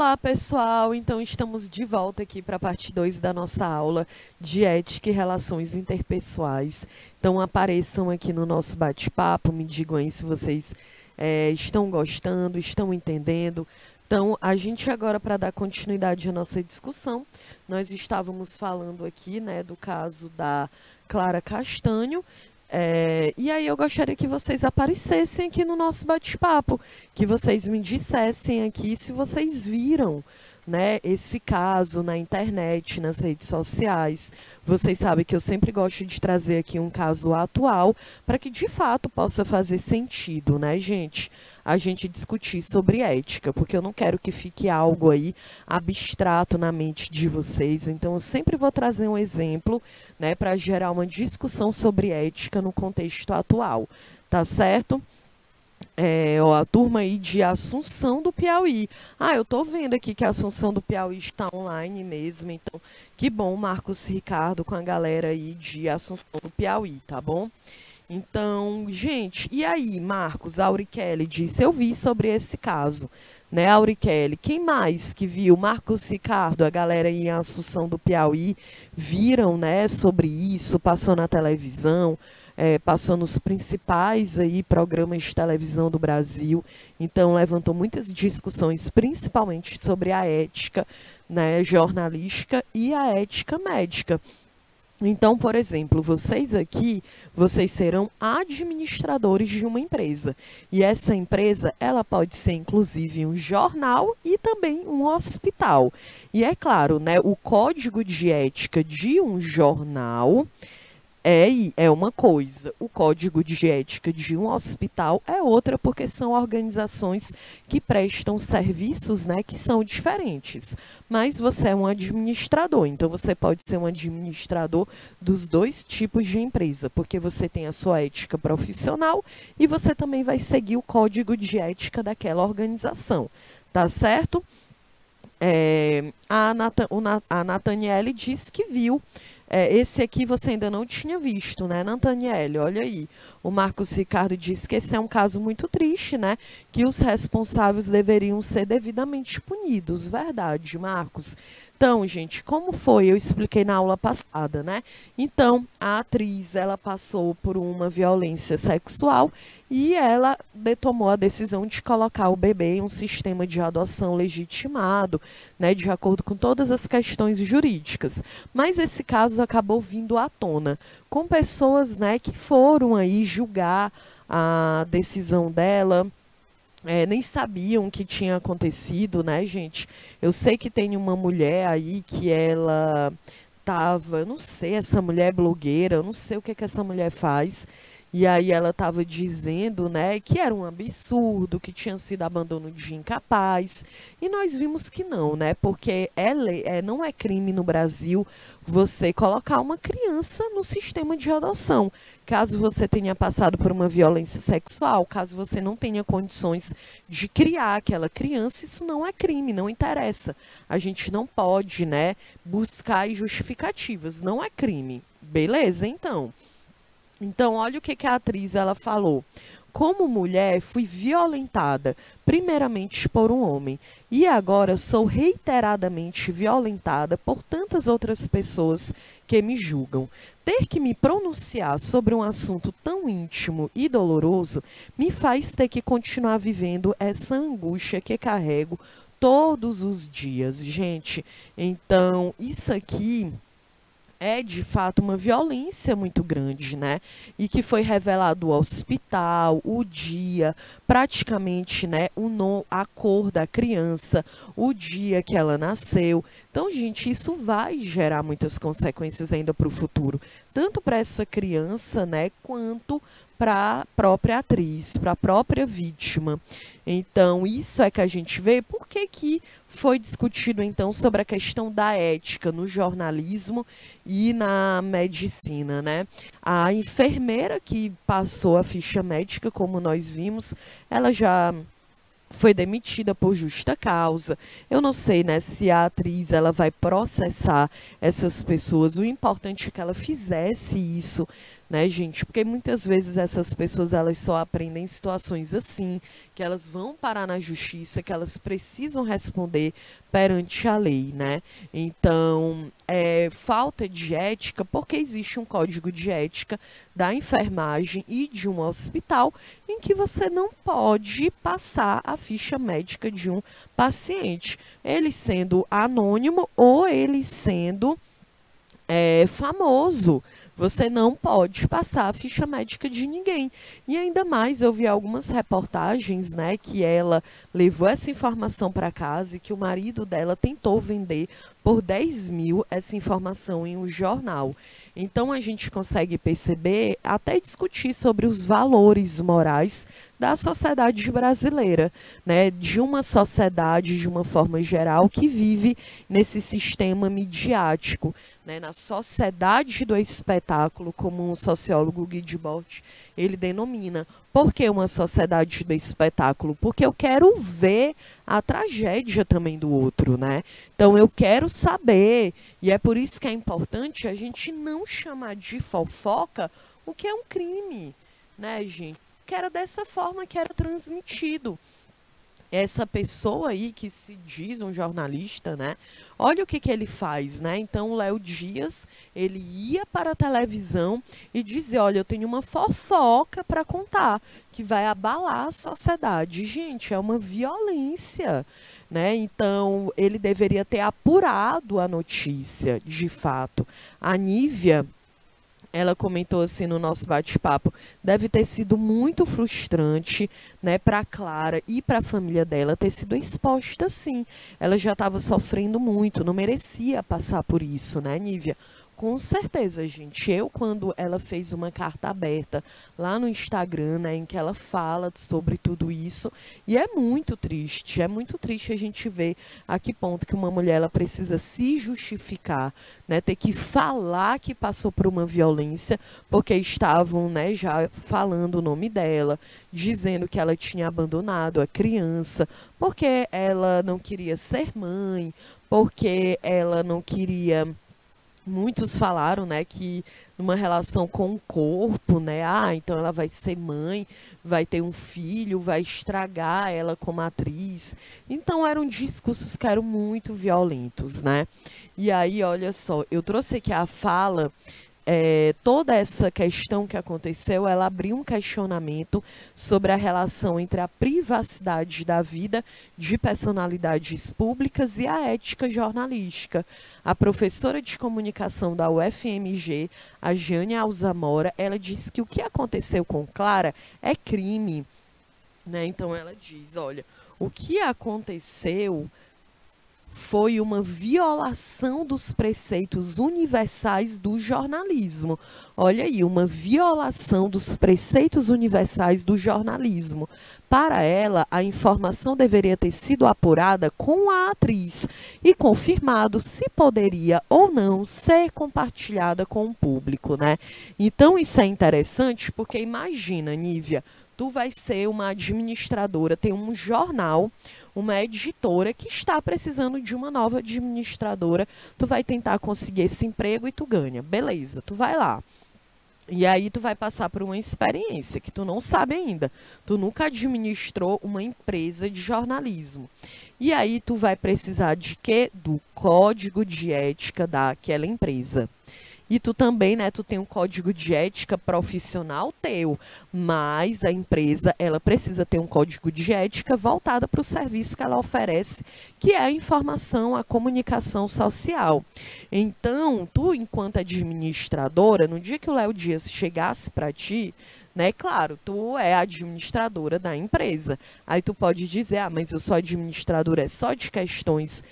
Olá, pessoal! Então, estamos de volta aqui para a parte 2 da nossa aula de ética e relações interpessoais. Então, apareçam aqui no nosso bate-papo, me digam aí se vocês estão gostando, estão entendendo. Então, a gente agora, para dar continuidade à nossa discussão, nós estávamos falando aqui, né, do caso da Clara Castanho. E aí eu gostaria que vocês aparecessem aqui no nosso bate-papo, que vocês me dissessem aqui se vocês viram, né, esse caso na internet, nas redes sociais. Vocês sabem que eu sempre gosto de trazer aqui um caso atual para que de fato possa fazer sentido, né, gente? A gente discutir sobre ética, porque eu não quero que fique algo aí abstrato na mente de vocês. Então, eu sempre vou trazer um exemplo, né, para gerar uma discussão sobre ética no contexto atual, tá certo? A turma aí de Assunção do Piauí. Eu tô vendo aqui que a Assunção do Piauí está online mesmo, então que bom, Marcos Ricardo, com a galera aí de Assunção do Piauí, tá bom? Então, gente, e aí, Marcos, a Aurikelly disse, eu vi sobre esse caso, né, Aurikelly? Quem mais que viu? Marcos Ricardo, a galera aí em Assunção do Piauí, viram, né, sobre isso, passou na televisão, passou nos principais aí programas de televisão do Brasil, então levantou muitas discussões, principalmente sobre a ética, né, jornalística e a ética médica. Então, por exemplo, vocês aqui, vocês serão administradores de uma empresa. E essa empresa, ela pode ser inclusive um jornal e também um hospital. E é claro, né, o código de ética de um jornal é uma coisa, o código de ética de um hospital é outra, porque são organizações que prestam serviços, né, que são diferentes. Mas você é um administrador, então você pode ser um administrador dos dois tipos de empresa, porque você tem a sua ética profissional e você também vai seguir o código de ética daquela organização, tá certo? A Nathaniele disse que viu. Esse aqui você ainda não tinha visto, né, Nathaniele? Olha aí. O Marcos Ricardo disse que esse é um caso muito triste, né? Que os responsáveis deveriam ser devidamente punidos. Verdade, Marcos? Então, gente, como foi? Eu expliquei na aula passada, né? Então, a atriz, ela passou por uma violência sexual e ela tomou a decisão de colocar o bebê em um sistema de adoção legitimado, né, de acordo com todas as questões jurídicas. Mas esse caso acabou vindo à tona, com pessoas, né, que foram aí julgar a decisão dela, nem sabiam o que tinha acontecido, né, gente? Eu sei que tem uma mulher aí que ela eu não sei, essa mulher é blogueira, eu não sei o que essa mulher faz. E aí ela estava dizendo, né, que era um absurdo, que tinha sido abandono de incapaz. E nós vimos que não, né, porque não é crime no Brasil você colocar uma criança no sistema de adoção. Caso você tenha passado por uma violência sexual, caso você não tenha condições de criar aquela criança, isso não é crime, não interessa. A gente não pode, né, buscar justificativas, não é crime. Beleza, então. Então, olha o que a atriz ela falou. Como mulher, fui violentada, primeiramente por um homem, e agora sou reiteradamente violentada por tantas outras pessoas que me julgam. Ter que me pronunciar sobre um assunto tão íntimo e doloroso me faz ter que continuar vivendo essa angústia que carrego todos os dias. Gente, então, isso aqui é de fato uma violência muito grande, né? E que foi revelado o hospital, o dia, praticamente, né, a cor da criança, o dia que ela nasceu. Então, gente, isso vai gerar muitas consequências ainda para o futuro, tanto para essa criança, né, quanto para a própria atriz, para a própria vítima. Então, isso é que a gente vê. Por que foi discutido, então, sobre a questão da ética no jornalismo e na medicina, né? A enfermeira que passou a ficha médica, como nós vimos, ela já foi demitida por justa causa. Eu não sei, né, se a atriz ela vai processar essas pessoas. O importante é que ela fizesse isso, né, gente? Porque muitas vezes essas pessoas elas só aprendem em situações assim, que elas vão parar na justiça, que elas precisam responder perante a lei, né? Então, falta de ética, porque existe um código de ética da enfermagem e de um hospital em que você não pode passar a ficha médica de um paciente, ele sendo anônimo ou ele sendo famoso. Você não pode passar a ficha médica de ninguém. E ainda mais, eu vi algumas reportagens, né, que ela levou essa informação para casa e que o marido dela tentou vender por 10 mil essa informação em um jornal. Então, a gente consegue perceber, até discutir sobre os valores morais da sociedade brasileira, né, de uma sociedade, de uma forma geral, que vive nesse sistema midiático, né, na sociedade do espetáculo, como o sociólogo Guy Debord, ele denomina. Por que uma sociedade do espetáculo? Porque eu quero ver a tragédia também do outro, né? Então eu quero saber, e é por isso que é importante a gente não chamar de fofoca o que é um crime, né, gente? Que era dessa forma que era transmitido. Essa pessoa aí que se diz um jornalista, né? Olha o que ele faz, né? Então, o Léo Dias, ele ia para a televisão e dizia, olha, eu tenho uma fofoca para contar, que vai abalar a sociedade. Gente, é uma violência, né? Então, ele deveria ter apurado a notícia, de fato. A Nívia, ela comentou assim no nosso bate-papo, deve ter sido muito frustrante, né, para a Clara e para a família dela ter sido exposta assim. Ela já estava sofrendo muito, não merecia passar por isso, né, Nívia? Com certeza, gente. Eu, quando ela fez uma carta aberta lá no Instagram, né, em que ela fala sobre tudo isso, e é muito triste a gente ver a que ponto que uma mulher ela precisa se justificar, né, ter que falar que passou por uma violência, porque estavam, né, já falando o nome dela, dizendo que ela tinha abandonado a criança, porque ela não queria ser mãe, porque ela não queria... Muitos falaram, né, que numa relação com o corpo, né, então ela vai ser mãe, vai ter um filho, vai estragar ela como atriz. Então eram discursos que eram muito violentos, né? E aí, olha só, eu trouxe aqui a fala, toda essa questão que aconteceu, ela abriu um questionamento sobre a relação entre a privacidade da vida de personalidades públicas e a ética jornalística. A professora de comunicação da UFMG, a Jane Alzamora, ela disse que o que aconteceu com Clara é crime, né? Então ela diz, olha, o que aconteceu foi uma violação dos preceitos universais do jornalismo. Olha aí, uma violação dos preceitos universais do jornalismo. Para ela, a informação deveria ter sido apurada com a atriz e confirmado se poderia ou não ser compartilhada com o público, né? Então, isso é interessante porque imagina, Nívia, tu vai ser uma administradora, tem um jornal, uma editora que está precisando de uma nova administradora, tu vai tentar conseguir esse emprego e tu ganha. Beleza, tu vai lá. E aí tu vai passar por uma experiência que tu não sabe ainda. Tu nunca administrou uma empresa de jornalismo. E aí tu vai precisar de quê? Do código de ética daquela empresa. E tu também, né, tu tem um código de ética profissional teu, mas a empresa, ela precisa ter um código de ética voltada para o serviço que ela oferece, que é a informação, a comunicação social. Então, tu, enquanto administradora, no dia que o Léo Dias chegasse para ti, né, claro, tu é administradora da empresa. Aí tu pode dizer, mas eu sou administradora só de questões...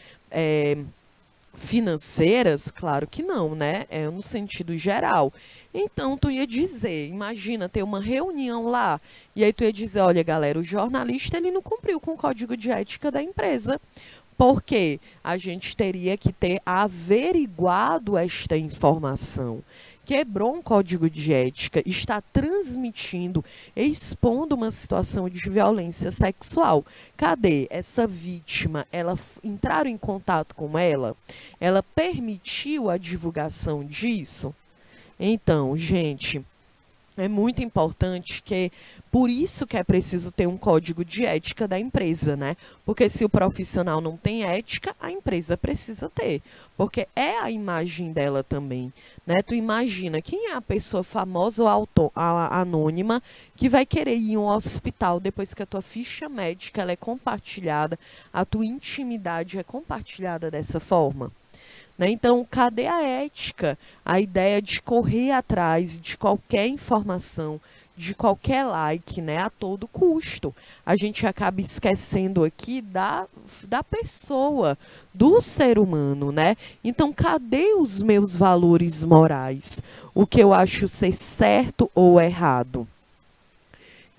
financeiras, claro que não, né? É no sentido geral. Então, tu ia dizer, imagina ter uma reunião lá, e aí tu ia dizer, olha, galera, o jornalista, ele não cumpriu com o código de ética da empresa, Porque a gente teria que ter averiguado esta informação. Quebrou um código de ética, está transmitindo, expondo uma situação de violência sexual. Cadê essa vítima? Entraram em contato com ela? Ela permitiu a divulgação disso? Então, gente, é muito importante por isso que é preciso ter um código de ética da empresa, né? Porque se o profissional não tem ética, a empresa precisa ter, porque é a imagem dela também, né? Tu imagina, quem é a pessoa famosa ou anônima que vai querer ir em um hospital depois que a tua ficha médica ela é compartilhada, a tua intimidade é compartilhada dessa forma? Né? Então, cadê a ética? A ideia de correr atrás de qualquer informação, de qualquer like, né? A todo custo. A gente acaba esquecendo aqui da pessoa, do ser humano, né? Então, cadê os meus valores morais? O que eu acho ser certo ou errado?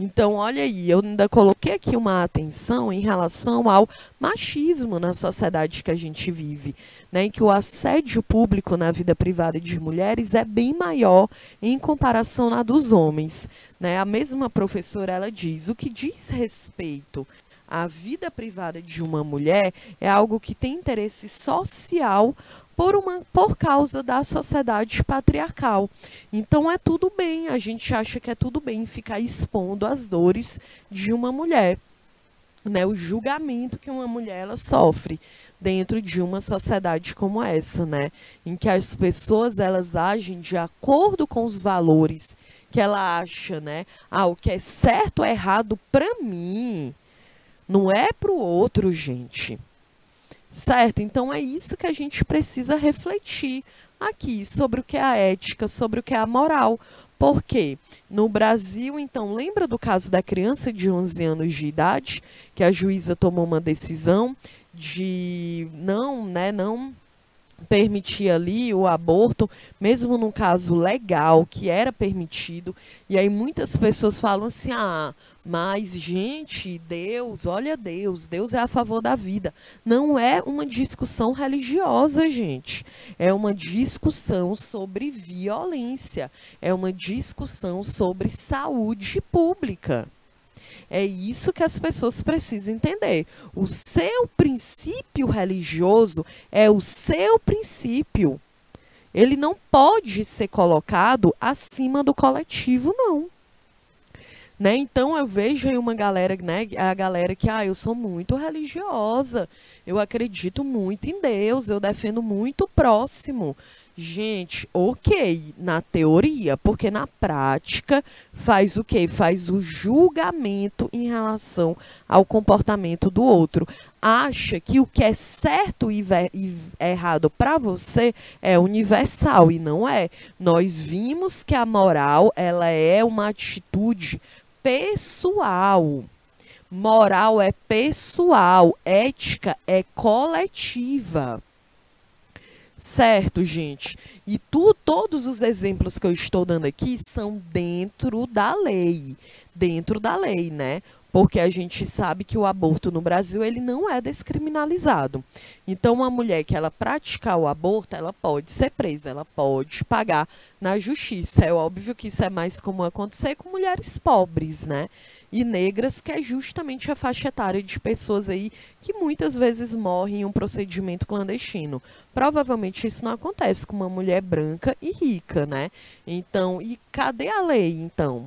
Então, olha aí, eu ainda coloquei aqui uma atenção em relação ao machismo na sociedade que a gente vive, né, em que o assédio público na vida privada de mulheres é bem maior em comparação à dos homens, né? A mesma professora, ela diz, o que diz respeito à vida privada de uma mulher é algo que tem interesse social por causa da sociedade patriarcal. Então é tudo bem, a gente acha que é tudo bem ficar expondo as dores de uma mulher, né? O julgamento que uma mulher ela sofre dentro de uma sociedade como essa, né? Em que as pessoas elas agem de acordo com os valores que ela acha, né? Ah, o que é certo ou errado para mim, não é para o outro, gente. Certo? Então é isso que a gente precisa refletir aqui, sobre o que é a ética, sobre o que é a moral. Porque no Brasil, então, lembra do caso da criança de 11 anos de idade, que a juíza tomou uma decisão de não permitir ali o aborto, mesmo num caso legal, que era permitido. E aí muitas pessoas falam assim, mas, gente, Deus é a favor da vida. Não é uma discussão religiosa, gente. É uma discussão sobre violência. É uma discussão sobre saúde pública. É isso que as pessoas precisam entender. O seu princípio religioso é o seu princípio. Ele não pode ser colocado acima do coletivo, não. Né? Então eu vejo aí uma galera, né, a galera que, eu sou muito religiosa, eu acredito muito em Deus, eu defendo muito o próximo. Gente, ok, na teoria, porque na prática faz o quê? Faz o julgamento em relação ao comportamento do outro. Acha que o que é certo e errado para você é universal, e não é. Nós vimos que a moral, ela é uma atitude pessoal. Moral é pessoal, ética é coletiva. Certo, gente? E todos os exemplos que eu estou dando aqui são dentro da lei. Dentro da lei, né? Porque a gente sabe que o aborto no Brasil, ele não é descriminalizado. Então, uma mulher que ela praticar o aborto, ela pode ser presa, ela pode pagar na justiça. É óbvio que isso é mais comum acontecer com mulheres pobres, né? E negras, que é justamente a faixa etária de pessoas aí que muitas vezes morrem em um procedimento clandestino. Provavelmente isso não acontece com uma mulher branca e rica, né? Então, e cadê a lei, então?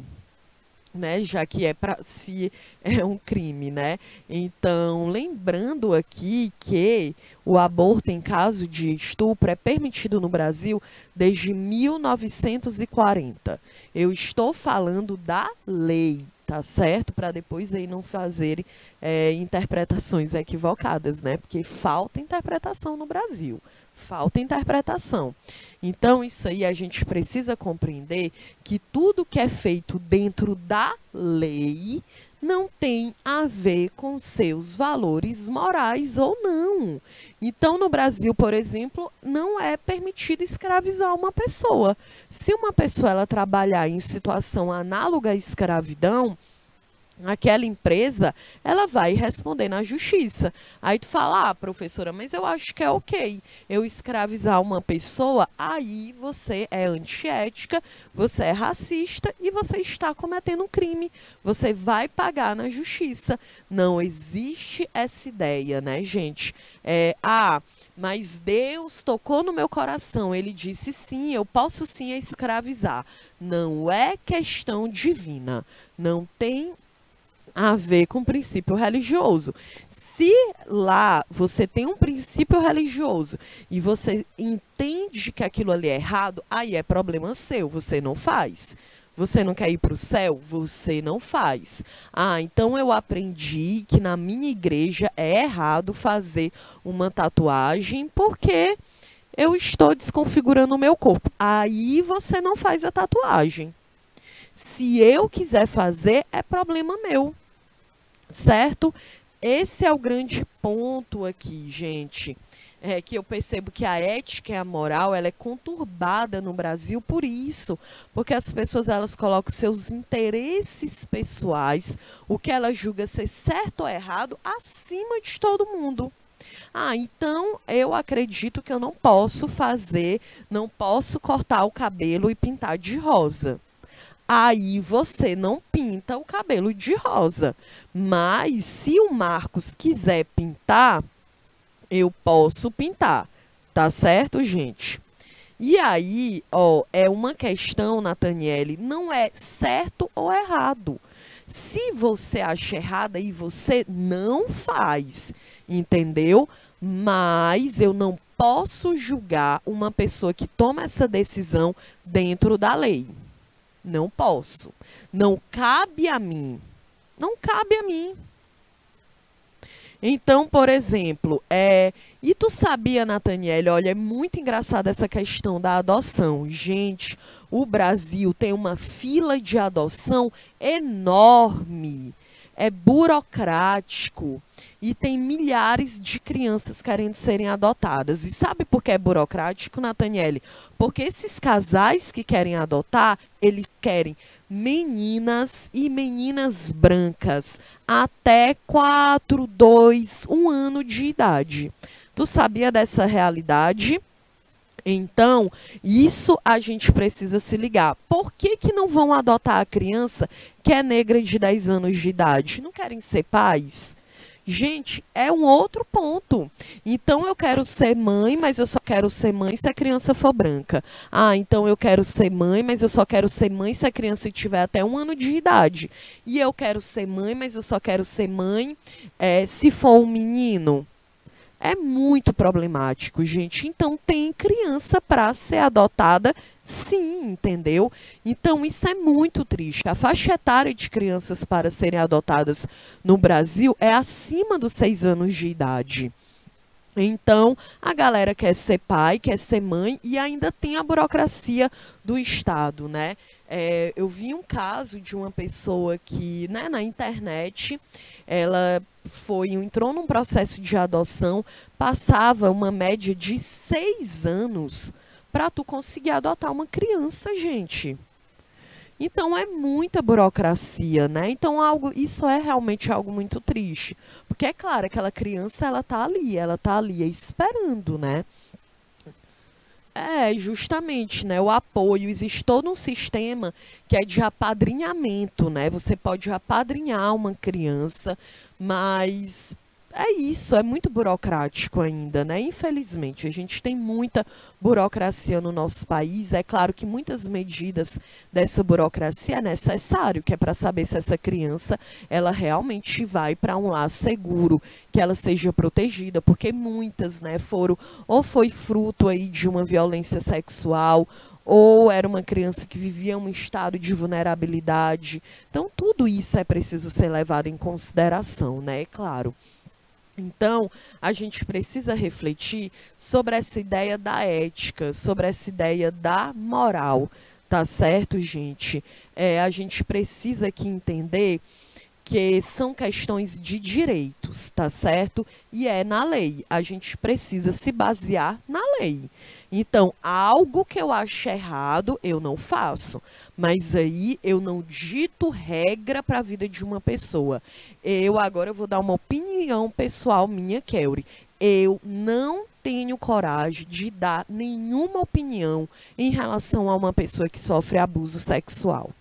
Né, já que se é um crime, né? Então, lembrando aqui que o aborto em caso de estupro é permitido no Brasil desde 1940. Eu estou falando da lei, tá certo? Para depois aí não fazerem interpretações equivocadas, né? Porque falta interpretação no Brasil. Falta interpretação. Então, isso aí a gente precisa compreender que tudo que é feito dentro da lei não tem a ver com seus valores morais ou não. Então, no Brasil, por exemplo, não é permitido escravizar uma pessoa. Se uma pessoa ela trabalhar em situação análoga à escravidão, aquela empresa, ela vai responder na justiça. Aí tu fala, ah, professora, mas eu acho que é ok eu escravizar uma pessoa, aí você é antiética, você é racista e você está cometendo um crime. Você vai pagar na justiça. Não existe essa ideia, né, gente? Mas Deus tocou no meu coração, ele disse sim, eu posso sim escravizar. Não é questão divina, não tem a ver com princípio religioso. Se lá você tem um princípio religioso e você entende que aquilo ali é errado, aí é problema seu, você não faz. Você não quer ir para o céu? Você não faz. Ah, então eu aprendi que na minha igreja é errado fazer uma tatuagem porque eu estou desconfigurando o meu corpo. Aí você não faz a tatuagem. Se eu quiser fazer, é problema meu. Certo? Esse é o grande ponto aqui, gente. Que eu percebo que a ética e a moral, ela é conturbada no Brasil por isso. Porque as pessoas, elas colocam seus interesses pessoais, o que ela julga ser certo ou errado, acima de todo mundo. Ah, então eu acredito que eu não posso fazer, não posso cortar o cabelo e pintar de rosa. Aí você não pinta o cabelo de rosa. Mas se o Marcos quiser pintar, eu posso pintar. Tá certo, gente? E aí, ó, é uma questão, Nathaniele, não é certo ou errado. Se você acha errado, aí você não faz, entendeu? Mas eu não posso julgar uma pessoa que toma essa decisão dentro da lei. Não posso. Não cabe a mim. Não cabe a mim. Então, por exemplo, e tu sabia, Nathaniele, olha, é muito engraçada essa questão da adoção. Gente, o Brasil tem uma fila de adoção enorme. É burocrático. E tem milhares de crianças querendo serem adotadas. E sabe por que é burocrático, Nathaniele? Porque esses casais que querem adotar, eles querem meninas e meninas brancas até 4, 2, 1 ano de idade. Tu sabia dessa realidade? Então, isso a gente precisa se ligar. Por que que não vão adotar a criança que é negra de 10 anos de idade? Não querem ser pais? Gente, é um outro ponto. Então, eu quero ser mãe, mas eu só quero ser mãe se a criança for branca. Ah, então eu quero ser mãe, mas eu só quero ser mãe se a criança tiver até 1 ano de idade. E eu quero ser mãe, mas eu só quero ser mãe se for um menino. É muito problemático, gente. Então, tem criança para ser adotada, sim, entendeu? Então, isso é muito triste. A faixa etária de crianças para serem adotadas no Brasil é acima dos 6 anos de idade. Então, a galera quer ser pai, quer ser mãe e ainda tem a burocracia do Estado, né? Eu vi um caso de uma pessoa que, né, na internet, ela entrou num processo de adoção, passava uma média de 6 anos para tu conseguir adotar uma criança, gente. Então é muita burocracia, né? Então isso é realmente algo muito triste. Porque é claro, aquela criança, ela tá ali esperando, né? Justamente, né? O apoio, existe todo um sistema que é de apadrinhamento, né? Você pode apadrinhar uma criança, mas é isso, é muito burocrático ainda, né? Infelizmente, a gente tem muita burocracia no nosso país. É claro que muitas medidas dessa burocracia é necessário, que é para saber se essa criança, ela realmente vai para um lar seguro, que ela seja protegida, porque muitas, né, foi fruto aí de uma violência sexual, ou era uma criança que vivia um estado de vulnerabilidade. Então, tudo isso é preciso ser levado em consideração, né? É claro. Então, a gente precisa refletir sobre essa ideia da ética, sobre essa ideia da moral, tá certo, gente? A gente precisa aqui entender que são questões de direitos, tá certo? E é na lei. A gente precisa se basear na lei. Então, algo que eu acho errado, eu não faço. Mas aí eu não dito regra para a vida de uma pessoa. Eu agora vou dar uma opinião pessoal minha, Kelly. Eu não tenho coragem de dar nenhuma opinião em relação a uma pessoa que sofre abuso sexual.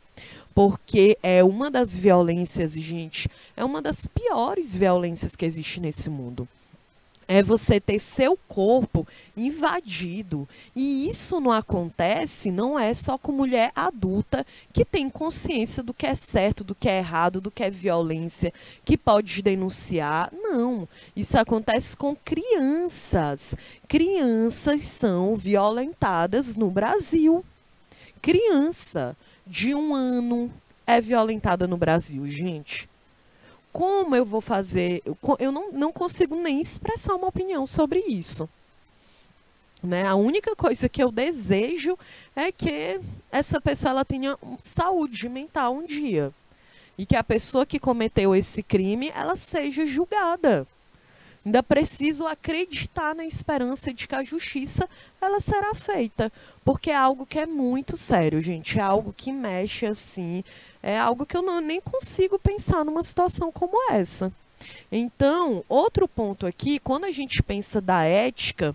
Porque é uma das violências, gente, é uma das piores violências que existe nesse mundo. É você ter seu corpo invadido. E isso não acontece, não é só com mulher adulta que tem consciência do que é certo, do que é errado, do que é violência, que pode denunciar. Não. Isso acontece com crianças. Crianças são violentadas no Brasil. Criança de 1 ano é violentada no Brasil, gente. Como eu vou fazer? Eu não consigo nem expressar uma opinião sobre isso. Né? A única coisa que eu desejo é que essa pessoa ela tenha saúde mental um dia. E que a pessoa que cometeu esse crime, ela seja julgada. Ainda preciso acreditar na esperança de que a justiça ela será feita. Porque é algo que é muito sério, gente. É algo que mexe assim. É algo que eu nem consigo pensar numa situação como essa. Então, outro ponto aqui, quando a gente pensa da ética,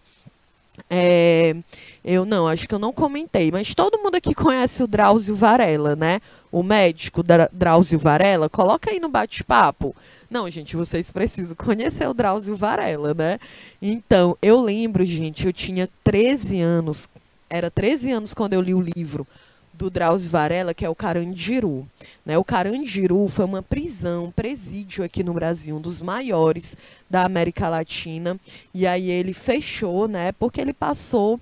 acho que eu não comentei, mas todo mundo aqui conhece o Drauzio Varela, né? O médico Drauzio Varela, coloca aí no bate-papo. Não, gente, vocês precisam conhecer o Drauzio Varela, né? Então, eu lembro, gente, eu tinha 13 anos, era 13 anos quando eu li o livro do Drauzio Varela, que é o Carandiru. Né? O Carandiru foi uma prisão, um presídio aqui no Brasil, um dos maiores da América Latina. E aí ele fechou, né? Porque ele passou,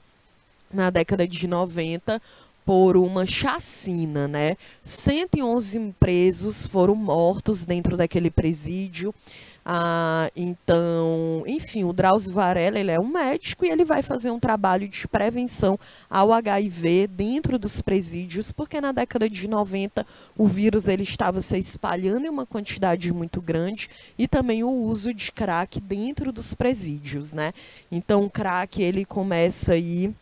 na década de 90, por uma chacina, né? 111 presos foram mortos dentro daquele presídio. Então, enfim, o Drauzio Varela, ele é um médico e ele vai fazer um trabalho de prevenção ao HIV dentro dos presídios, porque na década de 90 o vírus ele estava se espalhando em uma quantidade muito grande e também o uso de crack dentro dos presídios, né? Então, o crack, ele começa aí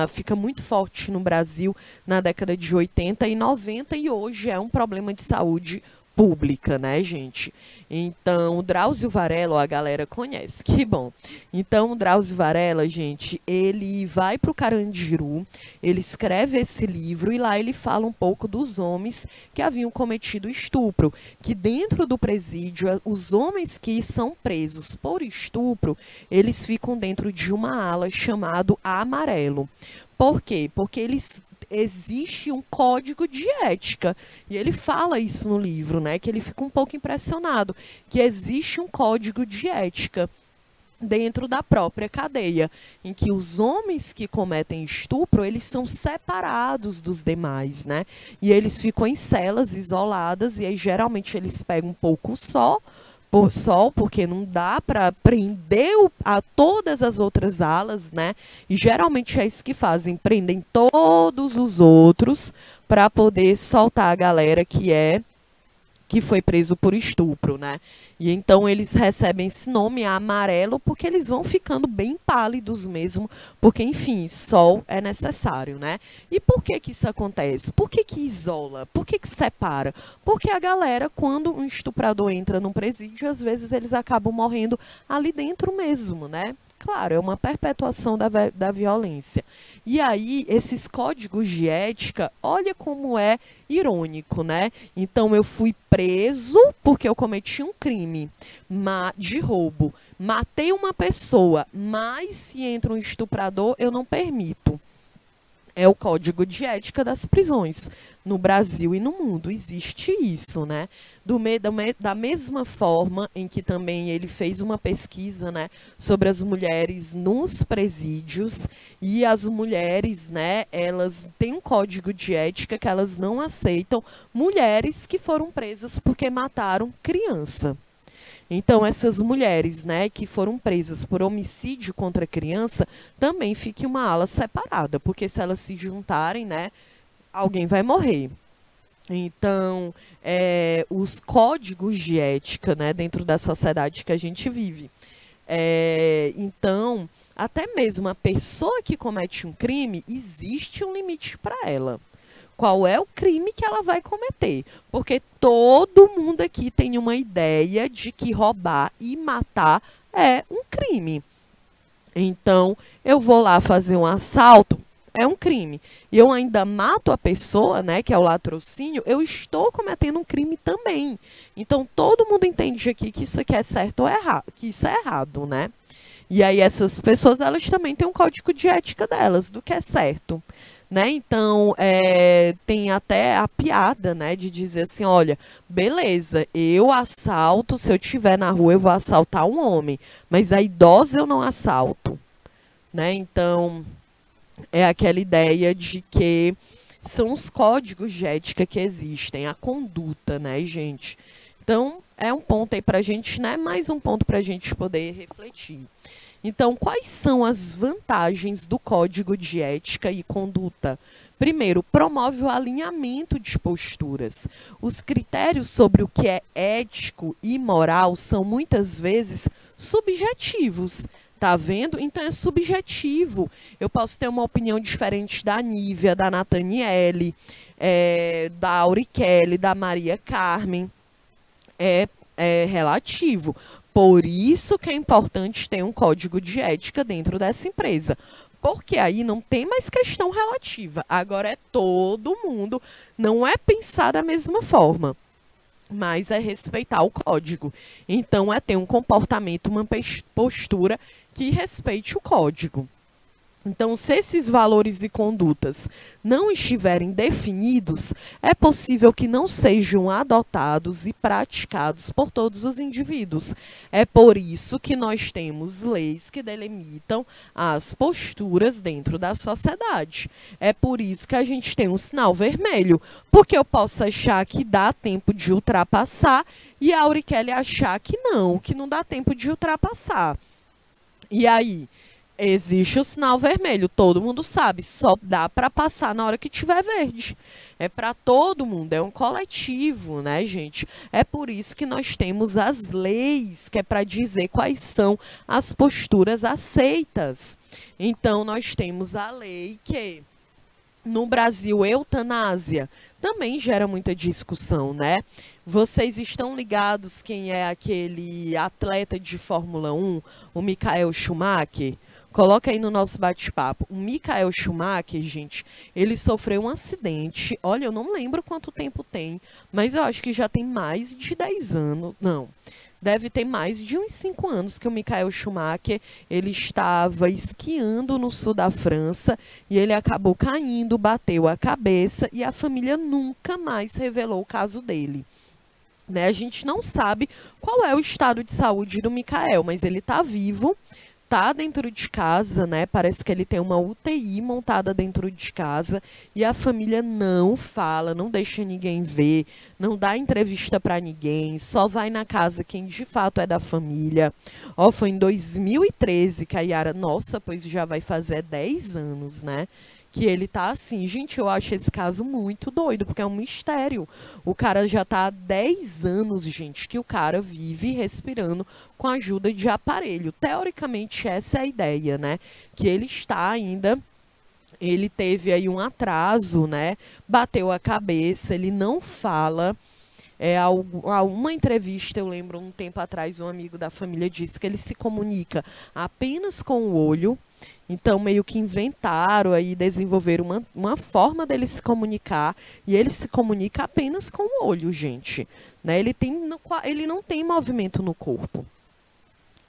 fica muito forte no Brasil na década de 80 e 90 e hoje é um problema de saúde pública, né, gente? Então, o Drauzio Varela, ó, a galera conhece, que bom. Então, o Drauzio Varela, gente, ele vai para o Carandiru, ele escreve esse livro e lá ele fala um pouco dos homens que haviam cometido estupro, que dentro do presídio, os homens que são presos por estupro, eles ficam dentro de uma ala chamado Amarelo. Por quê? Porque existe um código de ética. E ele fala isso no livro, né? Que ele fica um pouco impressionado. Que existe um código de ética dentro da própria cadeia, em que os homens que cometem estupro, eles são separados dos demais, né? E eles ficam em celas isoladas, e aí geralmente eles pegam um pouco só, por sol, porque não dá para prender a todas as outras alas, né? E geralmente é isso que fazem, prendem todos os outros para poder soltar a galera que foi preso por estupro, né? E então eles recebem esse nome amarelo porque eles vão ficando bem pálidos mesmo, porque, enfim, sol é necessário, né? E por que que isso acontece? Por que que isola? Por que que separa? Porque a galera, quando um estuprador entra num presídio, às vezes eles acabam morrendo ali dentro mesmo, né? Claro, é uma perpetuação da violência. E aí, esses códigos de ética, olha como é irônico, né? Então, eu fui preso porque eu cometi um crime de roubo. Matei uma pessoa, mas se entra um estuprador, eu não permito. É o código de ética das prisões. No Brasil e no mundo existe isso, né? Da mesma forma em que também ele fez uma pesquisa, né, sobre as mulheres nos presídios, e as mulheres, né, elas têm um código de ética que elas não aceitam mulheres que foram presas porque mataram criança. Então, essas mulheres, né, que foram presas por homicídio contra criança, também fiquem uma ala separada, porque se elas se juntarem, né, alguém vai morrer. Então, os códigos de ética, né, dentro da sociedade que a gente vive. Então, até mesmo a pessoa que comete um crime, existe um limite para ela. Qual é o crime que ela vai cometer? Porque todo mundo aqui tem uma ideia de que roubar e matar é um crime. Então, eu vou lá fazer um assalto, é um crime. E eu ainda mato a pessoa, né, que é o latrocínio, eu estou cometendo um crime também. Então, todo mundo entende aqui que isso aqui é certo ou errado, que isso é errado, né? E aí essas pessoas, elas também têm um código de ética delas, do que é certo. Né? Então, tem até a piada, né, de dizer assim, olha, beleza, eu assalto, se eu estiver na rua, eu vou assaltar um homem, mas a idosa eu não assalto. Né? Então, é aquela ideia de que são os códigos de ética que existem, a conduta, né, gente? Então, é um ponto aí para a gente, né, mais um ponto para a gente poder refletir. Então, quais são as vantagens do código de ética e conduta? Primeiro, promove o alinhamento de posturas. Os critérios sobre o que é ético e moral são muitas vezes subjetivos. Tá vendo? Então é subjetivo. Eu posso ter uma opinião diferente da Nívia, da Nathaniele, da Auriquele, da Maria Carmen. É relativo. Por isso que é importante ter um código de ética dentro dessa empresa. Porque aí não tem mais questão relativa. Agora é todo mundo, não é pensar da mesma forma, mas é respeitar o código. Então é ter um comportamento, uma postura que respeite o código. Então, se esses valores e condutas não estiverem definidos, é possível que não sejam adotados e praticados por todos os indivíduos. É por isso que nós temos leis que delimitam as posturas dentro da sociedade. É por isso que a gente tem um sinal vermelho, porque eu posso achar que dá tempo de ultrapassar e a Auriquele achar que não dá tempo de ultrapassar. E aí? Existe o sinal vermelho, todo mundo sabe, só dá para passar na hora que tiver verde. É para todo mundo, é um coletivo, né, gente? É por isso que nós temos as leis, que é para dizer quais são as posturas aceitas. Então, nós temos a lei que, no Brasil, eutanásia também gera muita discussão, né? Vocês estão ligados quem é aquele atleta de Fórmula 1, o Michael Schumacher? Coloca aí no nosso bate-papo. O Michael Schumacher, gente, ele sofreu um acidente. Olha, eu não lembro quanto tempo tem, mas eu acho que já tem mais de 10 anos. Não, deve ter mais de uns 5 anos que o Michael Schumacher, ele estava esquiando no sul da França e ele acabou caindo, bateu a cabeça e a família nunca mais revelou o caso dele. Né? A gente não sabe qual é o estado de saúde do Michael, mas ele está vivo. Tá dentro de casa, né? Parece que ele tem uma UTI montada dentro de casa e a família não fala, não deixa ninguém ver, não dá entrevista para ninguém, só vai na casa quem de fato é da família. Ó, foi em 2013 que a Yara, nossa, pois já vai fazer 10 anos, né? Que ele tá assim. Gente, eu acho esse caso muito doido, porque é um mistério. O cara já tá há 10 anos, gente, que o cara vive respirando com a ajuda de aparelho. Teoricamente, essa é a ideia, né? Que ele está ainda... Ele teve aí um atraso, né? Bateu a cabeça, ele não fala. Uma entrevista, eu lembro, um tempo atrás, um amigo da família disse que ele se comunica apenas com o olho. Então, meio que inventaram aí, desenvolveram uma forma dele se comunicar, e ele se comunica apenas com o olho, gente. Né? Ele não tem movimento no corpo.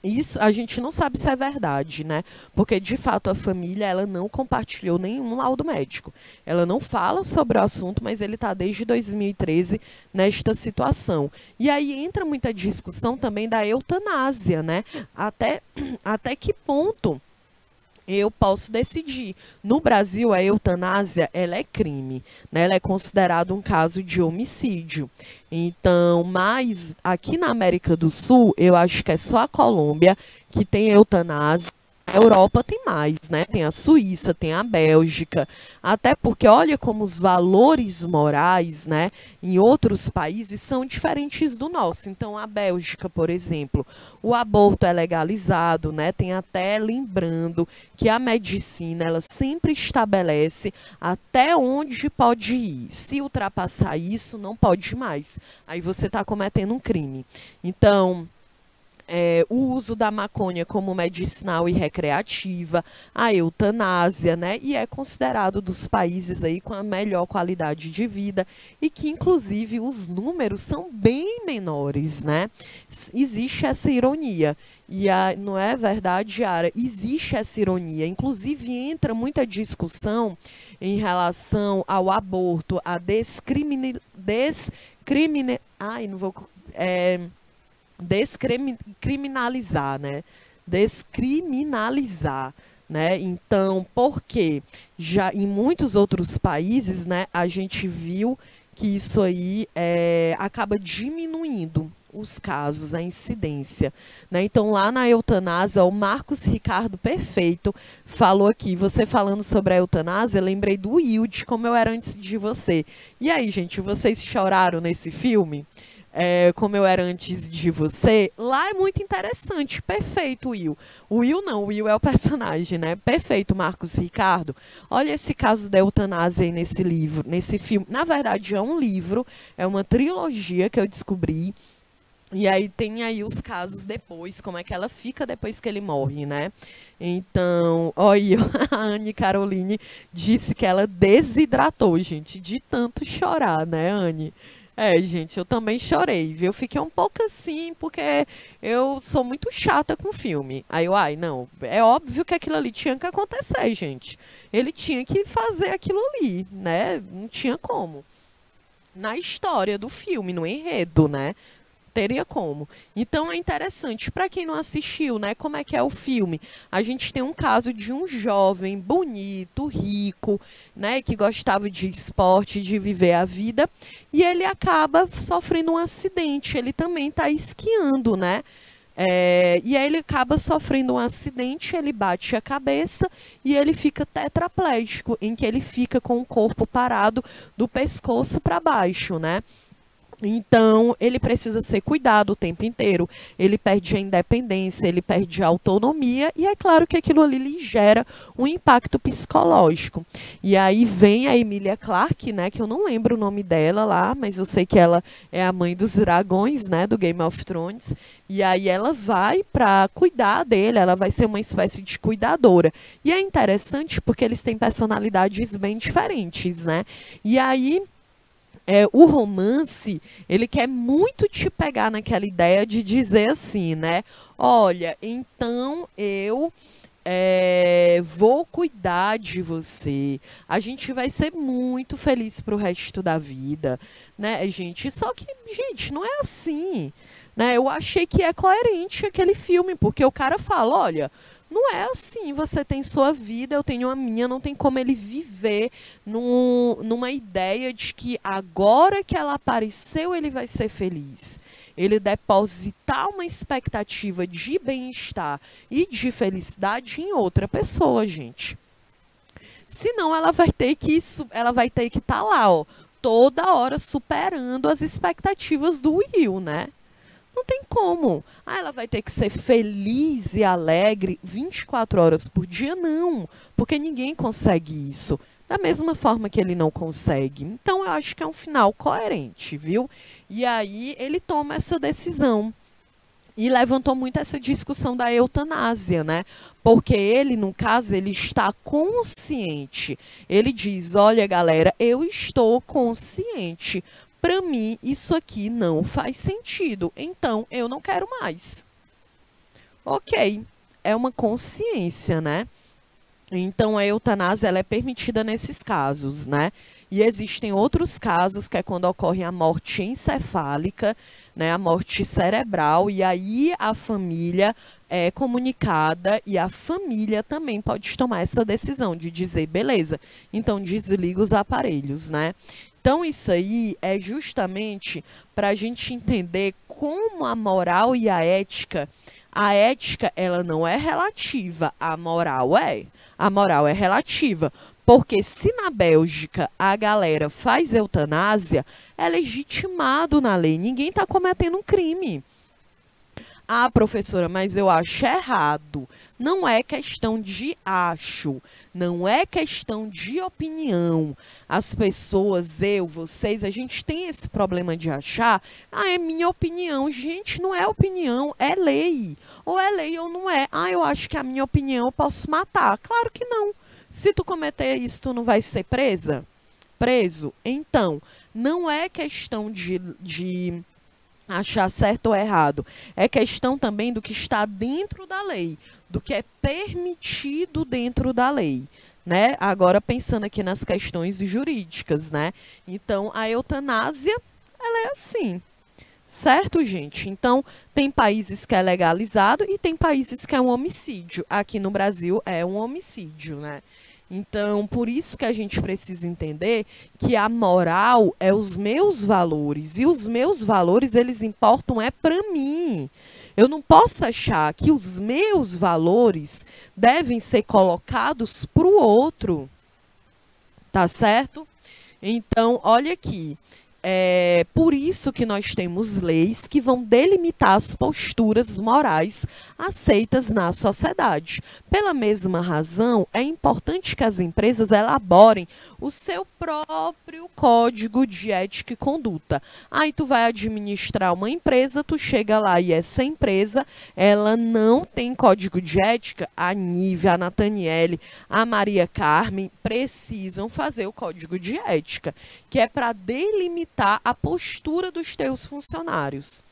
Isso a gente não sabe se é verdade, né? Porque, de fato, a família ela não compartilhou nenhum laudo médico. Ela não fala sobre o assunto, mas ele está desde 2013 nesta situação. E aí entra muita discussão também da eutanásia, né? Até que ponto eu posso decidir. No Brasil, a eutanásia, ela é crime, né? Ela é considerada um caso de homicídio. Então, mas aqui na América do Sul, eu acho que é só a Colômbia que tem eutanásia. A Europa tem mais, né? Tem a Suíça, tem a Bélgica, até porque olha como os valores morais, né, em outros países são diferentes do nosso. Então, a Bélgica, por exemplo, o aborto é legalizado, né? Tem até lembrando que a medicina, ela sempre estabelece até onde pode ir. Se ultrapassar isso, não pode mais. Aí você está cometendo um crime. Então, o uso da maconha como medicinal e recreativa, a eutanásia, né? E é considerado dos países aí com a melhor qualidade de vida e que, inclusive, os números são bem menores, né? Existe essa ironia. E não é verdade, Yara? Existe essa ironia. Inclusive, entra muita discussão em relação ao aborto, a ai, não vou... descriminalizar, né? Descriminalizar, né? Então, porque já em muitos outros países, né, a gente viu que isso aí acaba diminuindo os casos, a incidência, né? Então, lá na eutanásia, o Marcos Ricardo Perfeito falou aqui, você falando sobre a eutanásia, lembrei do Will, de Como Eu Era Antes de Você. E aí, gente, vocês choraram nesse filme? Como Eu Era Antes de Você, lá é muito interessante, perfeito, Will. O Will não, o Will é o personagem, né? Perfeito, Marcos Ricardo. Olha esse caso da eutanásia aí nesse livro, nesse filme. Na verdade, é um livro, é uma trilogia que eu descobri. E aí tem aí os casos depois, como é que ela fica depois que ele morre, né? Então, olha, a Anne Caroline disse que ela desidratou, gente, de tanto chorar, né, Anne? Gente, eu também chorei, viu? Eu fiquei um pouco assim, porque eu sou muito chata com filme. Aí ai, não, é óbvio que aquilo ali tinha que acontecer, gente. Ele tinha que fazer aquilo ali, né? Não tinha como. Na história do filme, no enredo, né? Teria como. Então é interessante, para quem não assistiu, né, como é que é o filme? A gente tem um caso de um jovem bonito, rico, né, que gostava de esporte, de viver a vida, e ele acaba sofrendo um acidente. Ele também está esquiando, né? E aí ele acaba sofrendo um acidente, ele bate a cabeça e ele fica tetraplégico, em que ele fica com o corpo parado do pescoço para baixo, né? Então, ele precisa ser cuidado o tempo inteiro, ele perde a independência, ele perde a autonomia, e é claro que aquilo ali lhe gera um impacto psicológico. E aí vem a Emilia Clarke, né, que eu não lembro o nome dela lá, mas eu sei que ela é a mãe dos dragões, né, do Game of Thrones, e aí ela vai para cuidar dele, ela vai ser uma espécie de cuidadora. E é interessante porque eles têm personalidades bem diferentes, né? E aí o romance, ele quer muito te pegar naquela ideia de dizer assim, né? Olha, então eu vou cuidar de você. A gente vai ser muito feliz pro resto da vida, né, gente? Só que, gente, não é assim, né? Eu achei que é coerente aquele filme, porque o cara fala, olha, não é assim, você tem sua vida, eu tenho a minha, não tem como ele viver numa ideia de que agora que ela apareceu, ele vai ser feliz. Ele depositar uma expectativa de bem-estar e de felicidade em outra pessoa, gente. Senão ela vai ter que estar lá, ó, toda hora superando as expectativas do Will, né? Não tem como. Ela vai ter que ser feliz e alegre 24 horas por dia? Não, porque ninguém consegue isso. Da mesma forma que ele não consegue. Então, eu acho que é um final coerente, viu? E aí, ele toma essa decisão. E levantou muito essa discussão da eutanásia, né? Porque ele, no caso, ele está consciente. Ele diz, olha, galera, eu estou consciente. Para mim, isso aqui não faz sentido. Então, eu não quero mais. Ok, é uma consciência, né? Então, a eutanásia ela é permitida nesses casos, né? E existem outros casos, que é quando ocorre a morte encefálica, né, a morte cerebral, e aí a família é comunicada e a família também pode tomar essa decisão de dizer, beleza, então desliga os aparelhos, né? Então, isso aí é justamente para a gente entender como a moral e a ética A ética, ela não é relativa, a moral é. A moral é relativa. Porque se na Bélgica a galera faz eutanásia, é legitimado na lei. Ninguém está cometendo um crime. Ah, professora, mas eu acho errado. Não é questão de acho, não é questão de opinião. As pessoas, eu, vocês, a gente tem esse problema de achar, ah, é minha opinião. Gente, não é opinião, é lei. Ou é lei ou não é. Ah, eu acho que a minha opinião eu posso matar. Claro que não. Se tu cometer isso, tu não vai ser preso? Então, não é questão de achar certo ou errado. É questão também do que está dentro da lei, do que é permitido dentro da lei, né? Agora, pensando aqui nas questões jurídicas, né? Então, a eutanásia, ela é assim, certo, gente? Então, tem países que é legalizado e tem países que é um homicídio. Aqui no Brasil é um homicídio, né? Então, por isso que a gente precisa entender que a moral é os meus valores. E os meus valores, eles importam é para mim. Eu não posso achar que os meus valores devem ser colocados para o outro. Tá certo? Então, olha aqui. É por isso que nós temos leis que vão delimitar as posturas morais aceitas na sociedade. Pela mesma razão, é importante que as empresas elaborem o seu próprio código de ética e conduta. Aí tu vai administrar uma empresa, tu chega lá e essa empresa, ela não tem código de ética. A Nívia, a Nathaniele, a Maria Carmen precisam fazer o código de ética, que é para delimitar a postura dos teus funcionários.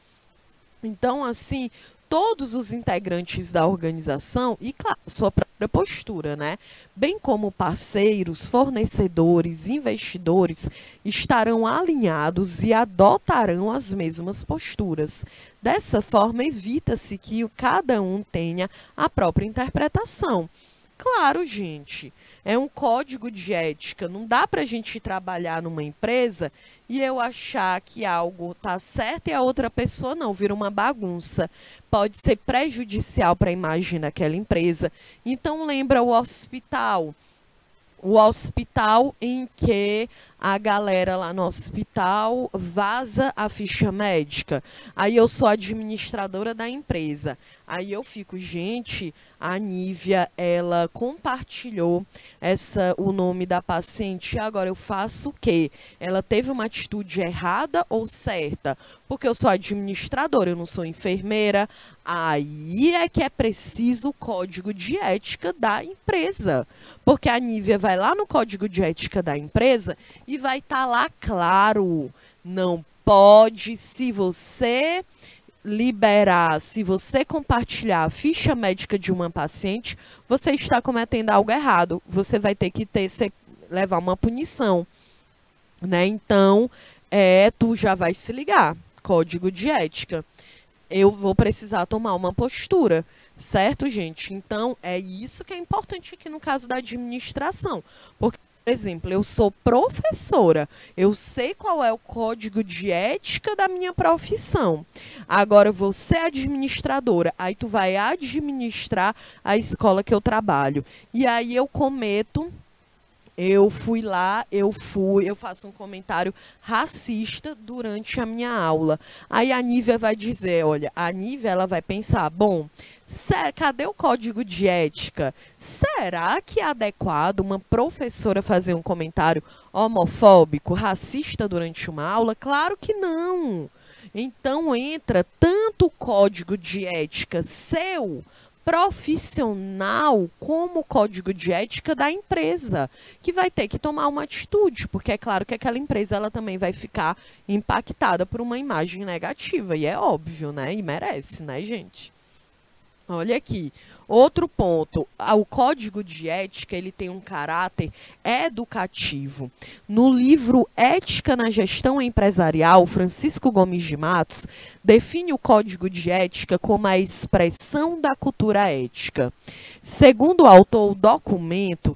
Então, assim, todos os integrantes da organização, e claro, sua própria postura, né? Bem como parceiros, fornecedores, investidores, estarão alinhados e adotarão as mesmas posturas. Dessa forma, evita-se que cada um tenha a própria interpretação. Claro, gente, é um código de ética. Não dá para a gente trabalhar numa empresa e eu achar que algo está certo e a outra pessoa não, vira uma bagunça. Pode ser prejudicial para a imagem daquela empresa. Então, lembra o hospital. O hospital em que a galera lá no hospital vaza a ficha médica. Aí eu sou administradora da empresa. Aí eu fico, gente, a Nívia, ela compartilhou o nome da paciente. E agora eu faço o quê? Ela teve uma atitude errada ou certa? Porque eu sou administradora, eu não sou enfermeira. Aí é que é preciso o código de ética da empresa. Porque a Nívia vai lá no código de ética da empresa e vai estar lá claro. Não pode, se você liberar, se você compartilhar a ficha médica de uma paciente, você está cometendo algo errado. Você vai ter que levar uma punição, né? Então, tu já vai se ligar. Código de ética. Eu vou precisar tomar uma postura, certo, gente? Então, é isso que é importante aqui no caso da administração. Porque, por exemplo, eu sou professora, eu sei qual é o código de ética da minha profissão. Agora, você é administradora, aí tu vai administrar a escola que eu trabalho. E aí eu eu faço um comentário racista durante a minha aula. Aí a Nívia vai dizer, olha, a Nívia, ela vai pensar, bom, cadê o código de ética? Será que é adequado uma professora fazer um comentário homofóbico, racista durante uma aula? Claro que não. Então entra tanto o código de ética seu, profissional, como o código de ética da empresa, que vai ter que tomar uma atitude, porque é claro que aquela empresa ela também vai ficar impactada por uma imagem negativa, e é óbvio, né? E merece, né, gente? Olha aqui, outro ponto, o código de ética, ele tem um caráter educativo. No livro Ética na Gestão Empresarial, Francisco Gomes de Matos define o código de ética como a expressão da cultura ética. Segundo o autor, o documento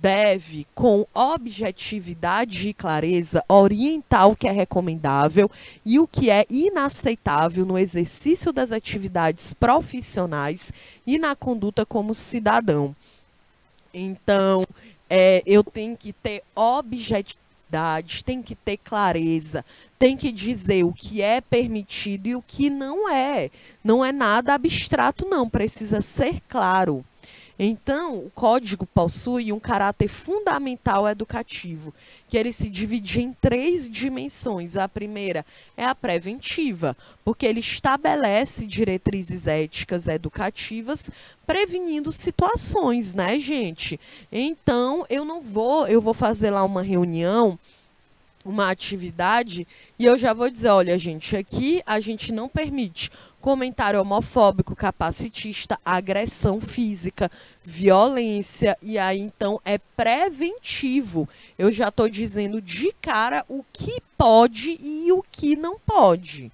deve, com objetividade e clareza, orientar o que é recomendável e o que é inaceitável no exercício das atividades profissionais e na conduta como cidadão. Então, eu tenho que ter objetividade, tem que ter clareza, tem que dizer o que é permitido e o que não é. Não é nada abstrato, não, precisa ser claro. Então, o código possui um caráter fundamental educativo, que ele se divide em 3 dimensões. A primeira é a preventiva, porque ele estabelece diretrizes éticas educativas, prevenindo situações, né, gente? Então, eu vou fazer lá uma reunião, uma atividade, e eu já vou dizer, olha, gente, aqui a gente não permite comentário homofóbico, capacitista, agressão física, violência, e aí então é preventivo. Eu já estou dizendo de cara o que pode e o que não pode.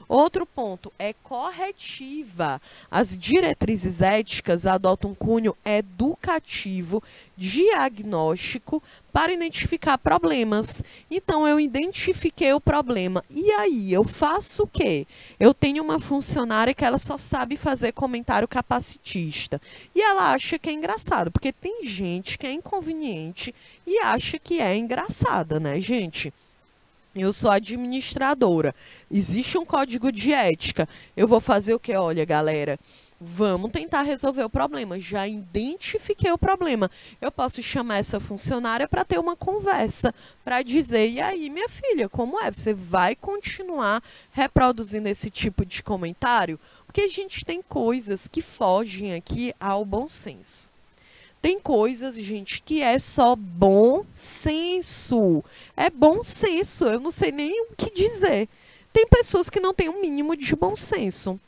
Outro ponto é corretiva. As diretrizes éticas adotam um cunho educativo, diagnóstico, para identificar problemas. Então, eu identifiquei o problema. E aí, eu faço o quê? Eu tenho uma funcionária que ela só sabe fazer comentário capacitista. E ela acha que é engraçado, porque tem gente que é inconveniente e acha que é engraçada, né, gente? Eu sou administradora. Existe um código de ética. Eu vou fazer o quê? Olha, galera, vamos tentar resolver o problema. Já identifiquei o problema. Eu posso chamar essa funcionária para ter uma conversa, para dizer, e aí, minha filha, como é? Você vai continuar reproduzindo esse tipo de comentário? Porque a gente tem coisas que fogem aqui ao bom senso. Tem coisas, gente, que é só bom senso. É bom senso, eu não sei nem o que dizer. Tem pessoas que não têm um mínimo de bom senso,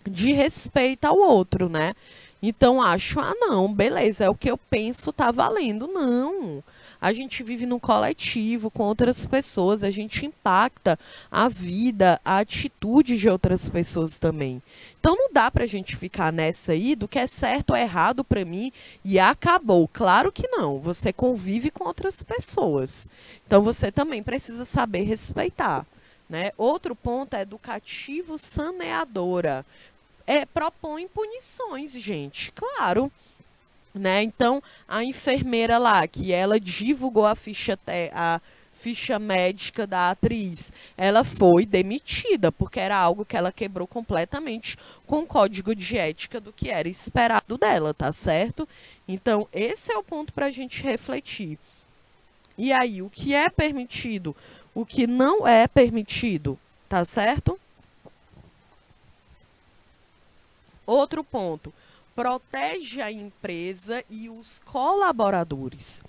de respeito ao outro, né? Então, acho, não, beleza, é o que eu penso, tá valendo. Não. A gente vive num coletivo com outras pessoas, a gente impacta a vida, a atitude de outras pessoas também. Então não dá pra gente ficar nessa aí do que é certo ou errado pra mim e acabou. Claro que não, você convive com outras pessoas. Então você também precisa saber respeitar, né? Outro ponto é educativo saneadora. Propõe punições, gente, claro. Né? Então, a enfermeira lá, que ela divulgou a ficha médica da atriz, ela foi demitida, porque era algo que ela quebrou completamente com o código de ética do que era esperado dela, tá certo? Então, esse é o ponto para a gente refletir. E aí, o que é permitido, o que não é permitido, tá certo? Outro ponto. Protege a empresa e os colaboradores.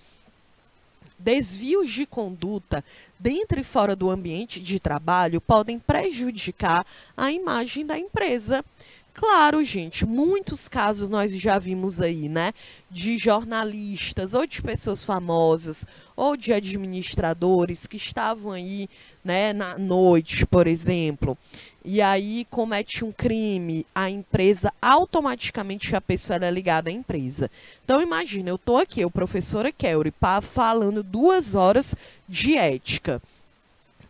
Desvios de conduta dentro e fora do ambiente de trabalho podem prejudicar a imagem da empresa. Claro, gente, muitos casos nós já vimos aí, né? De jornalistas ou de pessoas famosas ou de administradores que estavam aí, né, na noite, por exemplo. E aí comete um crime, a empresa, automaticamente a pessoa é ligada à empresa. Então imagina, eu estou aqui, o professora Kelly, falando 2 horas de ética.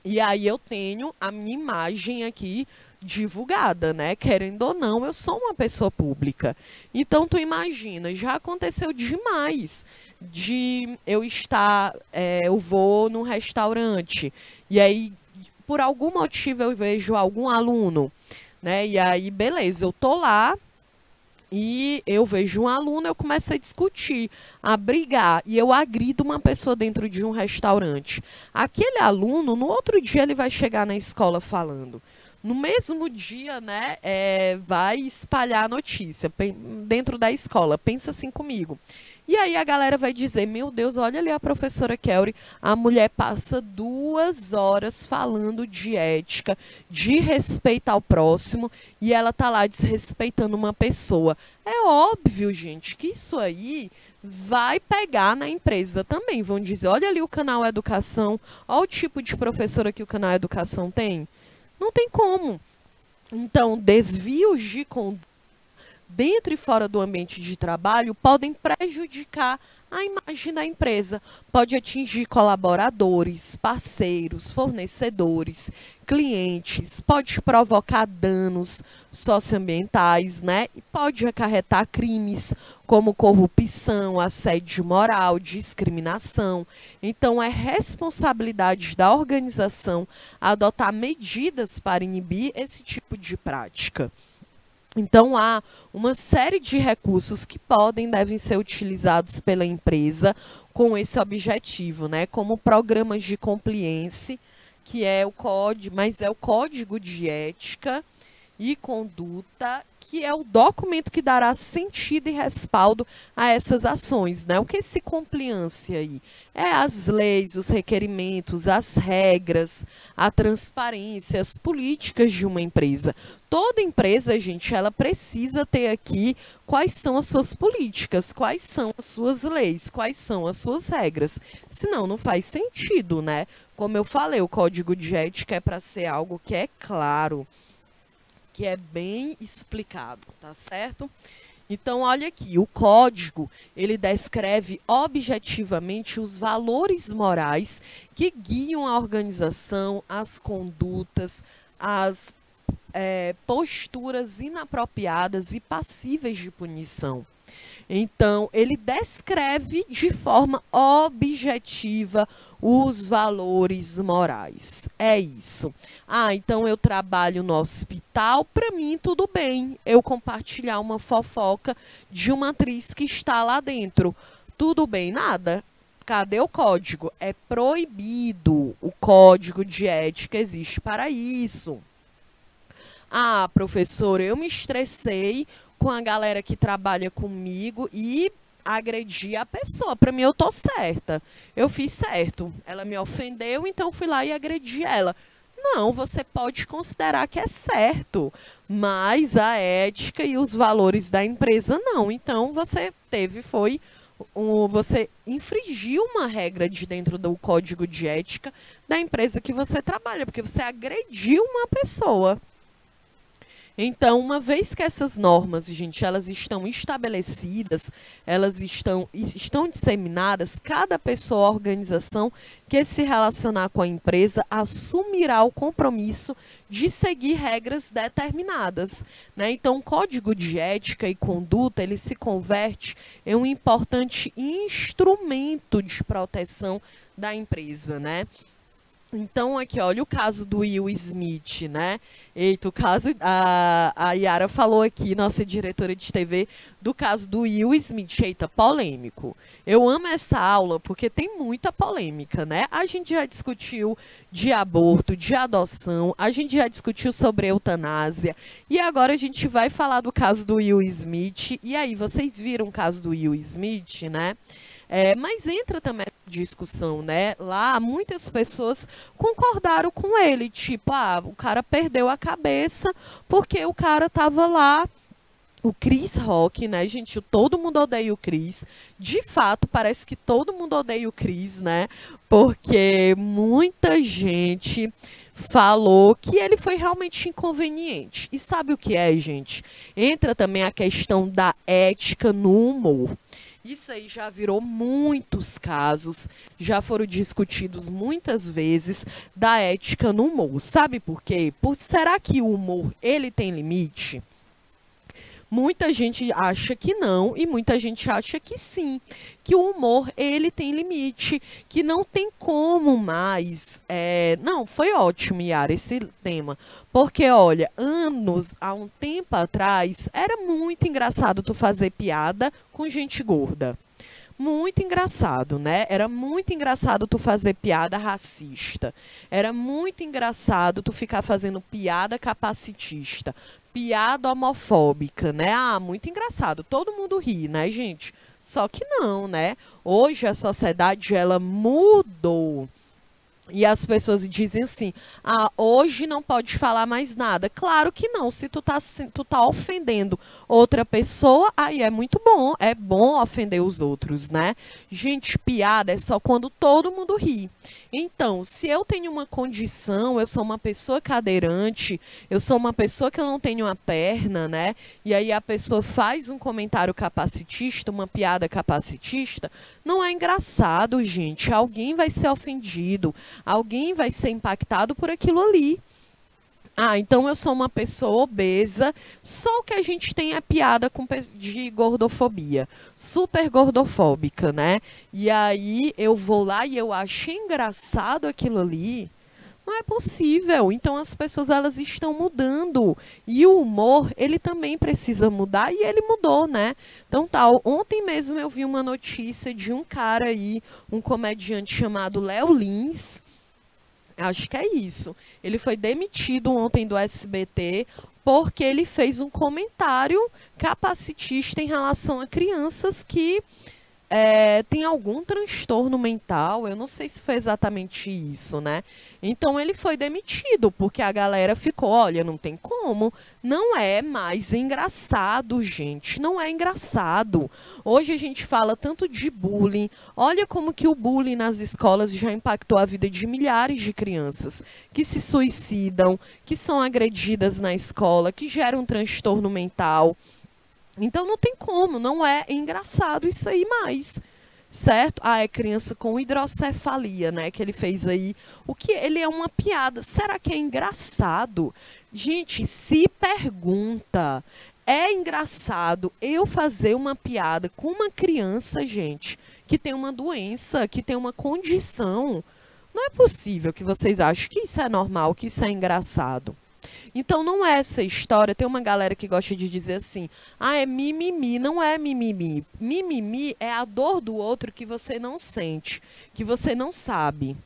E aí eu tenho a minha imagem aqui divulgada, né? Querendo ou não, eu sou uma pessoa pública. Então tu imagina, já aconteceu demais de eu estar, eu vou num restaurante e aí por algum motivo eu vejo algum aluno, né? E aí, beleza, eu tô lá e eu vejo um aluno, eu começo a discutir, a brigar, e eu agrido uma pessoa dentro de um restaurante. Aquele aluno, no outro dia, ele vai chegar na escola falando. No mesmo dia, né, vai espalhar a notícia dentro da escola. Pensa assim comigo. E aí a galera vai dizer, meu Deus, olha ali a professora Kelly, a mulher passa 2 horas falando de ética, de respeito ao próximo, e ela tá lá desrespeitando uma pessoa. É óbvio, gente, que isso aí vai pegar na empresa também. Vão dizer, olha ali o canal Educação, olha o tipo de professora que o canal Educação tem. Não tem como. Então, desvios de conduta dentro e fora do ambiente de trabalho podem prejudicar a imagem da empresa. Pode atingir colaboradores, parceiros, fornecedores, clientes, pode provocar danos socioambientais, né? E pode acarretar crimes como corrupção, assédio moral, discriminação. Então, é responsabilidade da organização adotar medidas para inibir esse tipo de prática. Então, há uma série de recursos que podem e devem ser utilizados pela empresa com esse objetivo, né? Como programas de compliance, que é o código, mas é o código de ética e conduta, que é o documento que dará sentido e respaldo a essas ações, né? O que é esse compliance aí? É as leis, os requerimentos, as regras, a transparência, as políticas de uma empresa. Toda empresa, gente, ela precisa ter aqui quais são as suas políticas, quais são as suas leis, quais são as suas regras. Senão, não faz sentido, né? Como eu falei, o código de ética é para ser algo que é claro, que é bem explicado, tá certo? Então, olha aqui, o código, ele descreve objetivamente os valores morais que guiam a organização, as condutas, as posturas inapropriadas e passíveis de punição. Então, ele descreve de forma objetiva os valores morais. É isso. Ah, então eu trabalho no hospital, para mim tudo bem eu compartilhar uma fofoca de uma atriz que está lá dentro. Tudo bem, nada? Cadê o código? É proibido. O código de ética existe para isso. Ah, professor, eu me estressei com a galera que trabalha comigo e agredi a pessoa. Para mim, eu tô certa. Eu fiz certo. Ela me ofendeu, então fui lá e agredi ela. Não, você pode considerar que é certo, mas a ética e os valores da empresa não. Então, você você infringiu uma regra de dentro do código de ética da empresa que você trabalha, porque você agrediu uma pessoa. Então, uma vez que essas normas, gente, elas estão estabelecidas, elas estão disseminadas, cada pessoa ou organização que se relacionar com a empresa assumirá o compromisso de seguir regras determinadas, né? Então, o código de ética e conduta, ele se converte em um importante instrumento de proteção da empresa, né? Então, aqui, olha o caso do Will Smith, né? Eita, o caso, a Yara falou aqui, nossa diretora de TV, do caso do Will Smith. Eita, polêmico. Eu amo essa aula porque tem muita polêmica, né? A gente já discutiu de aborto, de adoção, a gente já discutiu sobre eutanásia, e agora a gente vai falar do caso do Will Smith. E aí, vocês viram o caso do Will Smith, né? Mas entra também a discussão, né? Lá, muitas pessoas concordaram com ele, tipo, o cara perdeu a cabeça porque o cara tava lá, o Chris Rock, né, gente? Todo mundo odeia o Chris. De fato, parece que todo mundo odeia o Chris, né? Porque muita gente falou que ele foi realmente inconveniente. E sabe o que é, gente? Entra também a questão da ética no humor. Isso aí já virou muitos casos, já foram discutidos muitas vezes da ética no humor. Sabe por quê? Será que o humor, ele tem limite? Muita gente acha que não e muita gente acha que sim, que o humor, ele tem limite, que não tem como mais. Não, foi ótimo, Yara, esse tema, porque, olha, há um tempo atrás, era muito engraçado tu fazer piada com gente gorda. Muito engraçado, né? Era muito engraçado tu fazer piada racista. Era muito engraçado tu ficar fazendo piada capacitista, piada homofóbica, né? Muito engraçado. Todo mundo ri, né, gente? Só que não, né? Hoje a sociedade, ela mudou. E as pessoas dizem assim, ah, hoje não pode falar mais nada. Claro que não, se tu tá ofendendo outra pessoa, aí é bom ofender os outros, né? Gente, piada é só quando todo mundo ri. Então, se eu tenho uma condição, eu sou uma pessoa cadeirante, eu sou uma pessoa que eu não tenho uma perna, né? E aí a pessoa faz um comentário capacitista, uma piada capacitista, não é engraçado, gente. Alguém vai ser ofendido, alguém vai ser impactado por aquilo ali. Ah, então eu sou uma pessoa obesa, só o que a gente tem é piada de gordofobia, super gordofóbica, né? E aí eu vou lá e eu acho engraçado aquilo ali. Não é possível. Então as pessoas elas estão mudando. E o humor, ele também precisa mudar e ele mudou, né? Então tal, ontem mesmo eu vi uma notícia de um cara aí, um comediante chamado Léo Lins. Acho que é isso. Ele foi demitido ontem do SBT porque ele fez um comentário capacitista em relação a crianças que tem algum transtorno mental, eu não sei se foi exatamente isso, né? Então ele foi demitido, porque a galera ficou, olha, não tem como, não é mais engraçado, gente, não é engraçado. Hoje a gente fala tanto de bullying, olha como que o bullying nas escolas já impactou a vida de milhares de crianças que se suicidam, que são agredidas na escola, que geram um transtorno mental. Então não tem como, não é engraçado isso aí mais, certo? Ah, é criança com hidrocefalia, né, que ele fez aí. O que ele é uma piada. Será que é engraçado? Gente, se pergunta, é engraçado eu fazer uma piada com uma criança, gente, que tem uma doença, que tem uma condição? Não é possível que vocês achem que isso é normal, que isso é engraçado. Então não é essa história. Tem uma galera que gosta de dizer assim, ah, é mimimi. Não é mimimi. Mimimi é a dor do outro que você não sente, que você não sabe.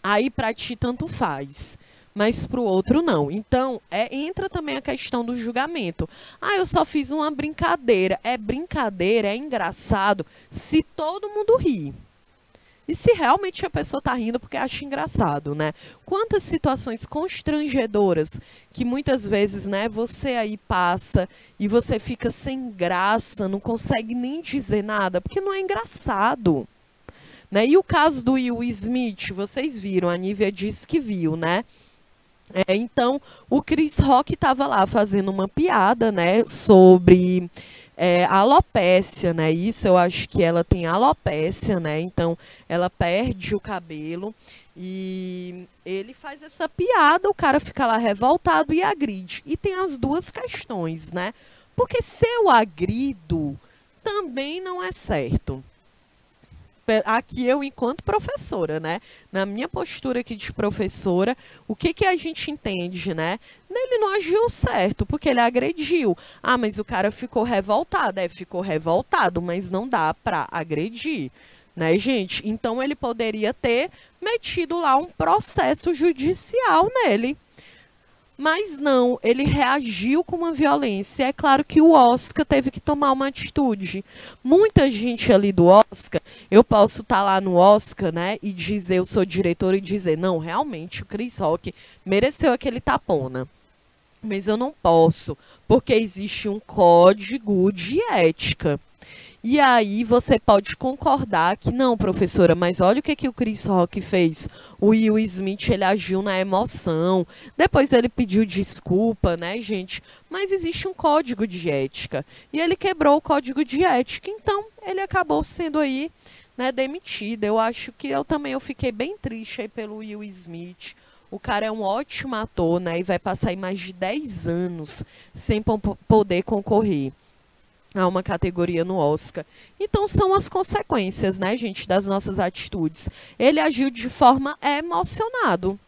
Aí pra ti tanto faz, mas pro outro não. Então entra também a questão do julgamento. Ah, eu só fiz uma brincadeira. É brincadeira, é engraçado se todo mundo ri. E se realmente a pessoa está rindo porque acha engraçado, né? Quantas situações constrangedoras que muitas vezes, né, você aí passa e você fica sem graça, não consegue nem dizer nada, porque não é engraçado. Né? E o caso do Will Smith, vocês viram, a Nívia disse que viu, né? Então, o Chris Rock estava lá fazendo uma piada, né, sobre alopécia, né? Isso eu acho que ela tem alopécia, né? Então ela perde o cabelo e ele faz essa piada, o cara fica lá revoltado e agride. E tem as duas questões, né? Porque se eu agrido, também não é certo. Aqui eu enquanto professora, né? Na minha postura aqui de professora, o que que a gente entende, né? Ele não agiu certo, porque ele agrediu. Ah, mas o cara ficou revoltado. Ficou revoltado, mas não dá pra agredir, né, gente? Então ele poderia ter metido lá um processo judicial nele. Mas não, ele reagiu com uma violência. É claro que o Oscar teve que tomar uma atitude. Muita gente ali do Oscar, eu posso estar lá no Oscar, né, e dizer, eu sou diretora, e dizer, não, realmente o Chris Rock mereceu aquele tapona. Mas eu não posso, porque existe um código de ética. E aí você pode concordar que não, professora, mas olha o que o Chris Rock fez. O Will Smith, ele agiu na emoção. Depois ele pediu desculpa, né, gente? Mas existe um código de ética. E ele quebrou o código de ética. Então, ele acabou sendo aí, né, demitido. Eu acho que eu fiquei bem triste aí pelo Will Smith. O cara é um ótimo ator, né? E vai passar aí mais de 10 anos sem poder concorrer a uma categoria no Oscar. Então são as consequências, né, gente, das nossas atitudes. Ele agiu de forma emocionado.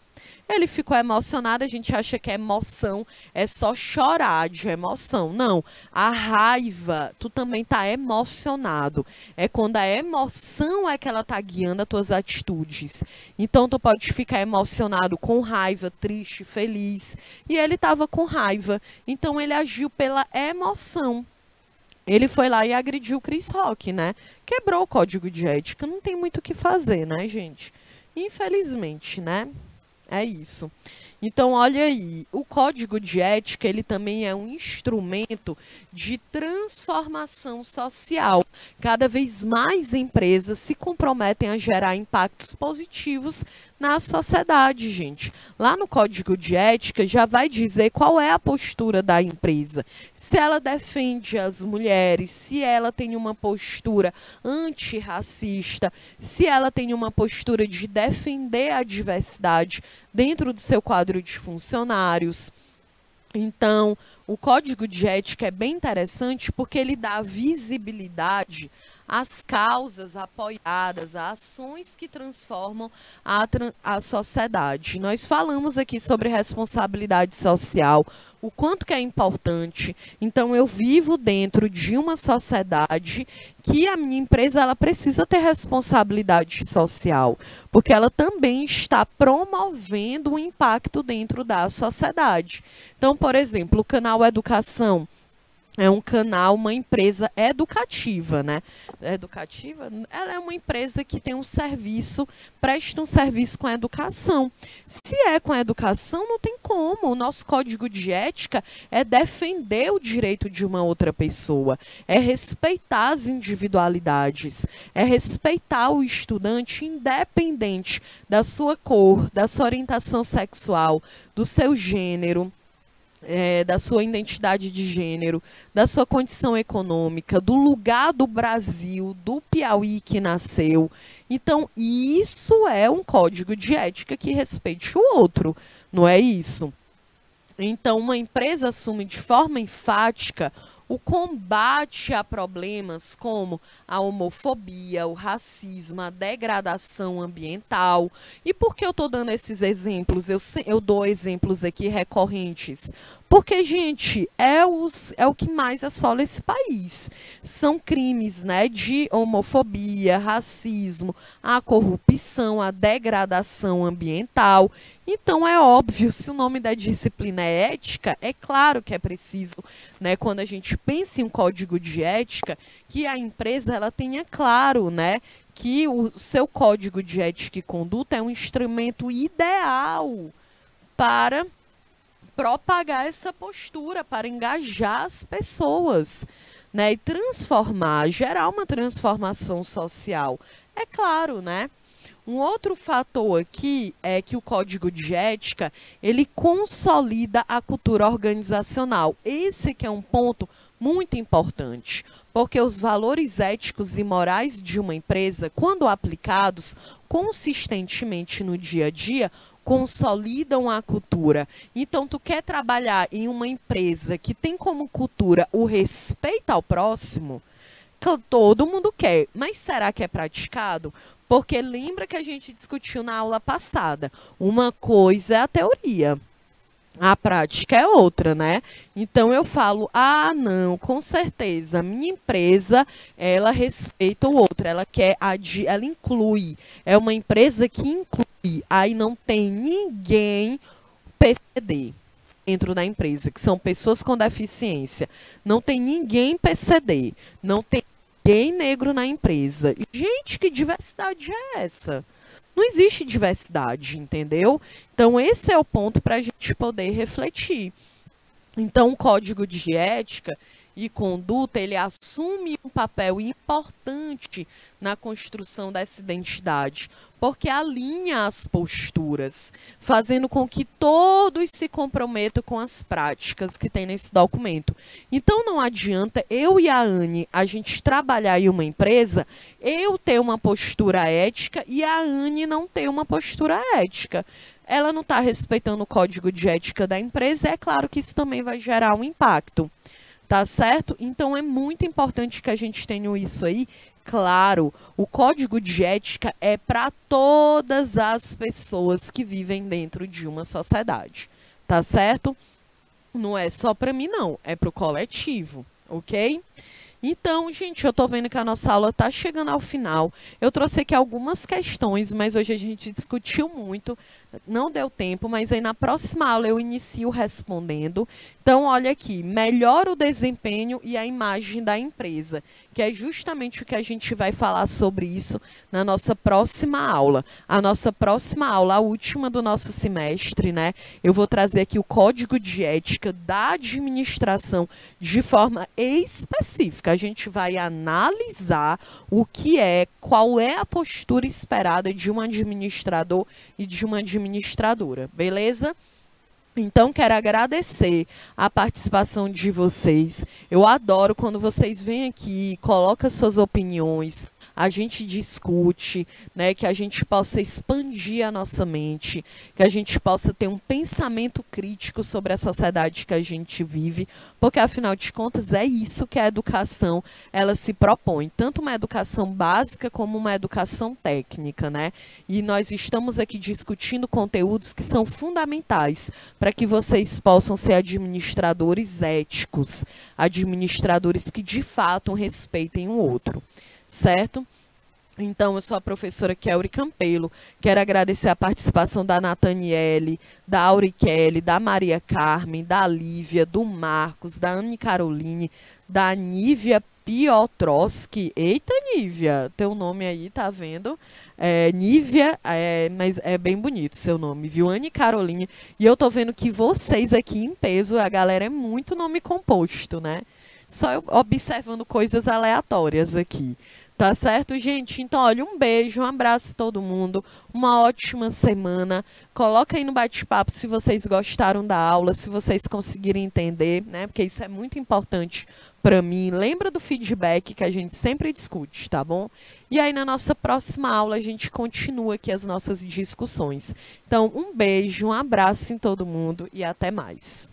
Ele ficou emocionado, a gente acha que a emoção é só chorar de emoção. Não, a raiva, tu também tá emocionado. É quando a emoção é que ela tá guiando as tuas atitudes. Então tu pode ficar emocionado com raiva, triste, feliz. E ele tava com raiva. Então ele agiu pela emoção. Ele foi lá e agrediu o Chris Rock, né? Quebrou o código de ética. Não tem muito o que fazer, né, gente? Infelizmente, né? É isso. Então, olha aí, o código de ética, ele também é um instrumento de transformação social. Cada vez mais empresas se comprometem a gerar impactos positivos na sociedade, gente. Lá no código de ética já vai dizer qual é a postura da empresa. Se ela defende as mulheres, se ela tem uma postura antirracista, se ela tem uma postura de defender a diversidade dentro do seu quadro de funcionários. Então, o código de ética é bem interessante porque ele dá visibilidade às causas apoiadas, a ações que transformam a sociedade. Nós falamos aqui sobre responsabilidade social, o quanto que é importante. Então, eu vivo dentro de uma sociedade que a minha empresa ela precisa ter responsabilidade social, porque ela também está promovendo o impacto dentro da sociedade. Então, por exemplo, o canal Educação é um canal, uma empresa educativa, né? Educativa, ela é uma empresa que tem um serviço, presta um serviço com a educação. Se é com a educação, não tem como. O nosso código de ética é defender o direito de uma outra pessoa, é respeitar as individualidades, é respeitar o estudante independente da sua cor, da sua orientação sexual, do seu gênero. Da sua identidade de gênero, da sua condição econômica, do lugar do Brasil, do Piauí que nasceu. Então, isso é um código de ética que respeite o outro, não é isso? Então, uma empresa assume de forma enfática o combate a problemas como a homofobia, o racismo, a degradação ambiental. E por que eu estou dando esses exemplos? Eu dou exemplos aqui recorrentes. Porque, gente, é o que mais assola esse país. São crimes, né, de homofobia, racismo, a corrupção, a degradação ambiental. Então, é óbvio, se o nome da disciplina é ética, é claro que é preciso, né, quando a gente pensa em um código de ética, que a empresa ela tenha claro, né, que o seu código de ética e conduta é um instrumento ideal para propagar essa postura, para engajar as pessoas, né, e transformar, gerar uma transformação social. É claro, né? Um outro fator aqui é que o código de ética, ele consolida a cultura organizacional. Esse que é um ponto muito importante, porque os valores éticos e morais de uma empresa, quando aplicados consistentemente no dia a dia, consolidam a cultura. Então, tu quer trabalhar em uma empresa que tem como cultura o respeito ao próximo? Todo mundo quer, mas será que é praticado? Porque lembra que a gente discutiu na aula passada, uma coisa é a teoria, a prática é outra, né? Então eu falo, não, com certeza, a minha empresa, ela respeita o outro, ela ela inclui, é uma empresa que inclui, aí não tem ninguém PCD dentro da empresa, que são pessoas com deficiência, não tem ninguém PCD, não tem ninguém negro na empresa. Gente, que diversidade é essa? Não existe diversidade, entendeu? Então, esse é o ponto para a gente poder refletir. Então, o código de ética e conduta, ele assume um papel importante na construção dessa identidade, porque alinha as posturas, fazendo com que todos se comprometam com as práticas que tem nesse documento. Então, não adianta eu e a Anne, a gente trabalhar em uma empresa, eu ter uma postura ética e a Anne não ter uma postura ética. Ela não está respeitando o código de ética da empresa, é claro que isso também vai gerar um impacto. Tá certo? Então, é muito importante que a gente tenha isso aí claro. O código de ética é para todas as pessoas que vivem dentro de uma sociedade. Tá certo? Não é só para mim, não. É para o coletivo, ok? Então, gente, eu tô vendo que a nossa aula tá chegando ao final. Eu trouxe aqui algumas questões, mas hoje a gente discutiu muito, não deu tempo, mas aí na próxima aula eu inicio respondendo. Então, olha aqui, melhora o desempenho e a imagem da empresa, que é justamente o que a gente vai falar sobre isso na nossa próxima aula. A nossa próxima aula, a última do nosso semestre, né? Eu vou trazer aqui o código de ética da administração de forma específica. A gente vai analisar o que é, qual é a postura esperada de um administrador e de uma administradora, beleza? Então, quero agradecer a participação de vocês. Eu adoro quando vocês vêm aqui, colocam suas opiniões, a gente discute, né, que a gente possa expandir a nossa mente, que a gente possa ter um pensamento crítico sobre a sociedade que a gente vive, porque, afinal de contas, é isso que a educação ela se propõe, tanto uma educação básica como uma educação técnica, né? E nós estamos aqui discutindo conteúdos que são fundamentais para que vocês possam ser administradores éticos, administradores que, de fato, respeitem o outro. Certo? Então, eu sou a professora Kelly Campelo. Quero agradecer a participação da Nathaniele, da Auriquele, da Maria Carmen, da Lívia, do Marcos, da Anne Caroline, da Nívia Piotrowski. Eita, Nívia, teu nome aí, tá vendo? Nívia, mas é bem bonito seu nome, viu? Anne Caroline. E eu tô vendo que vocês aqui em peso, a galera é muito nome composto, né? Só eu observando coisas aleatórias aqui. Tá certo, gente? Então, olha, um beijo, um abraço a todo mundo, uma ótima semana. Coloca aí no bate-papo se vocês gostaram da aula, se vocês conseguirem entender, né? Porque isso é muito importante para mim. Lembra do feedback que a gente sempre discute, tá bom? E aí, na nossa próxima aula, a gente continua aqui as nossas discussões. Então, um beijo, um abraço em todo mundo e até mais.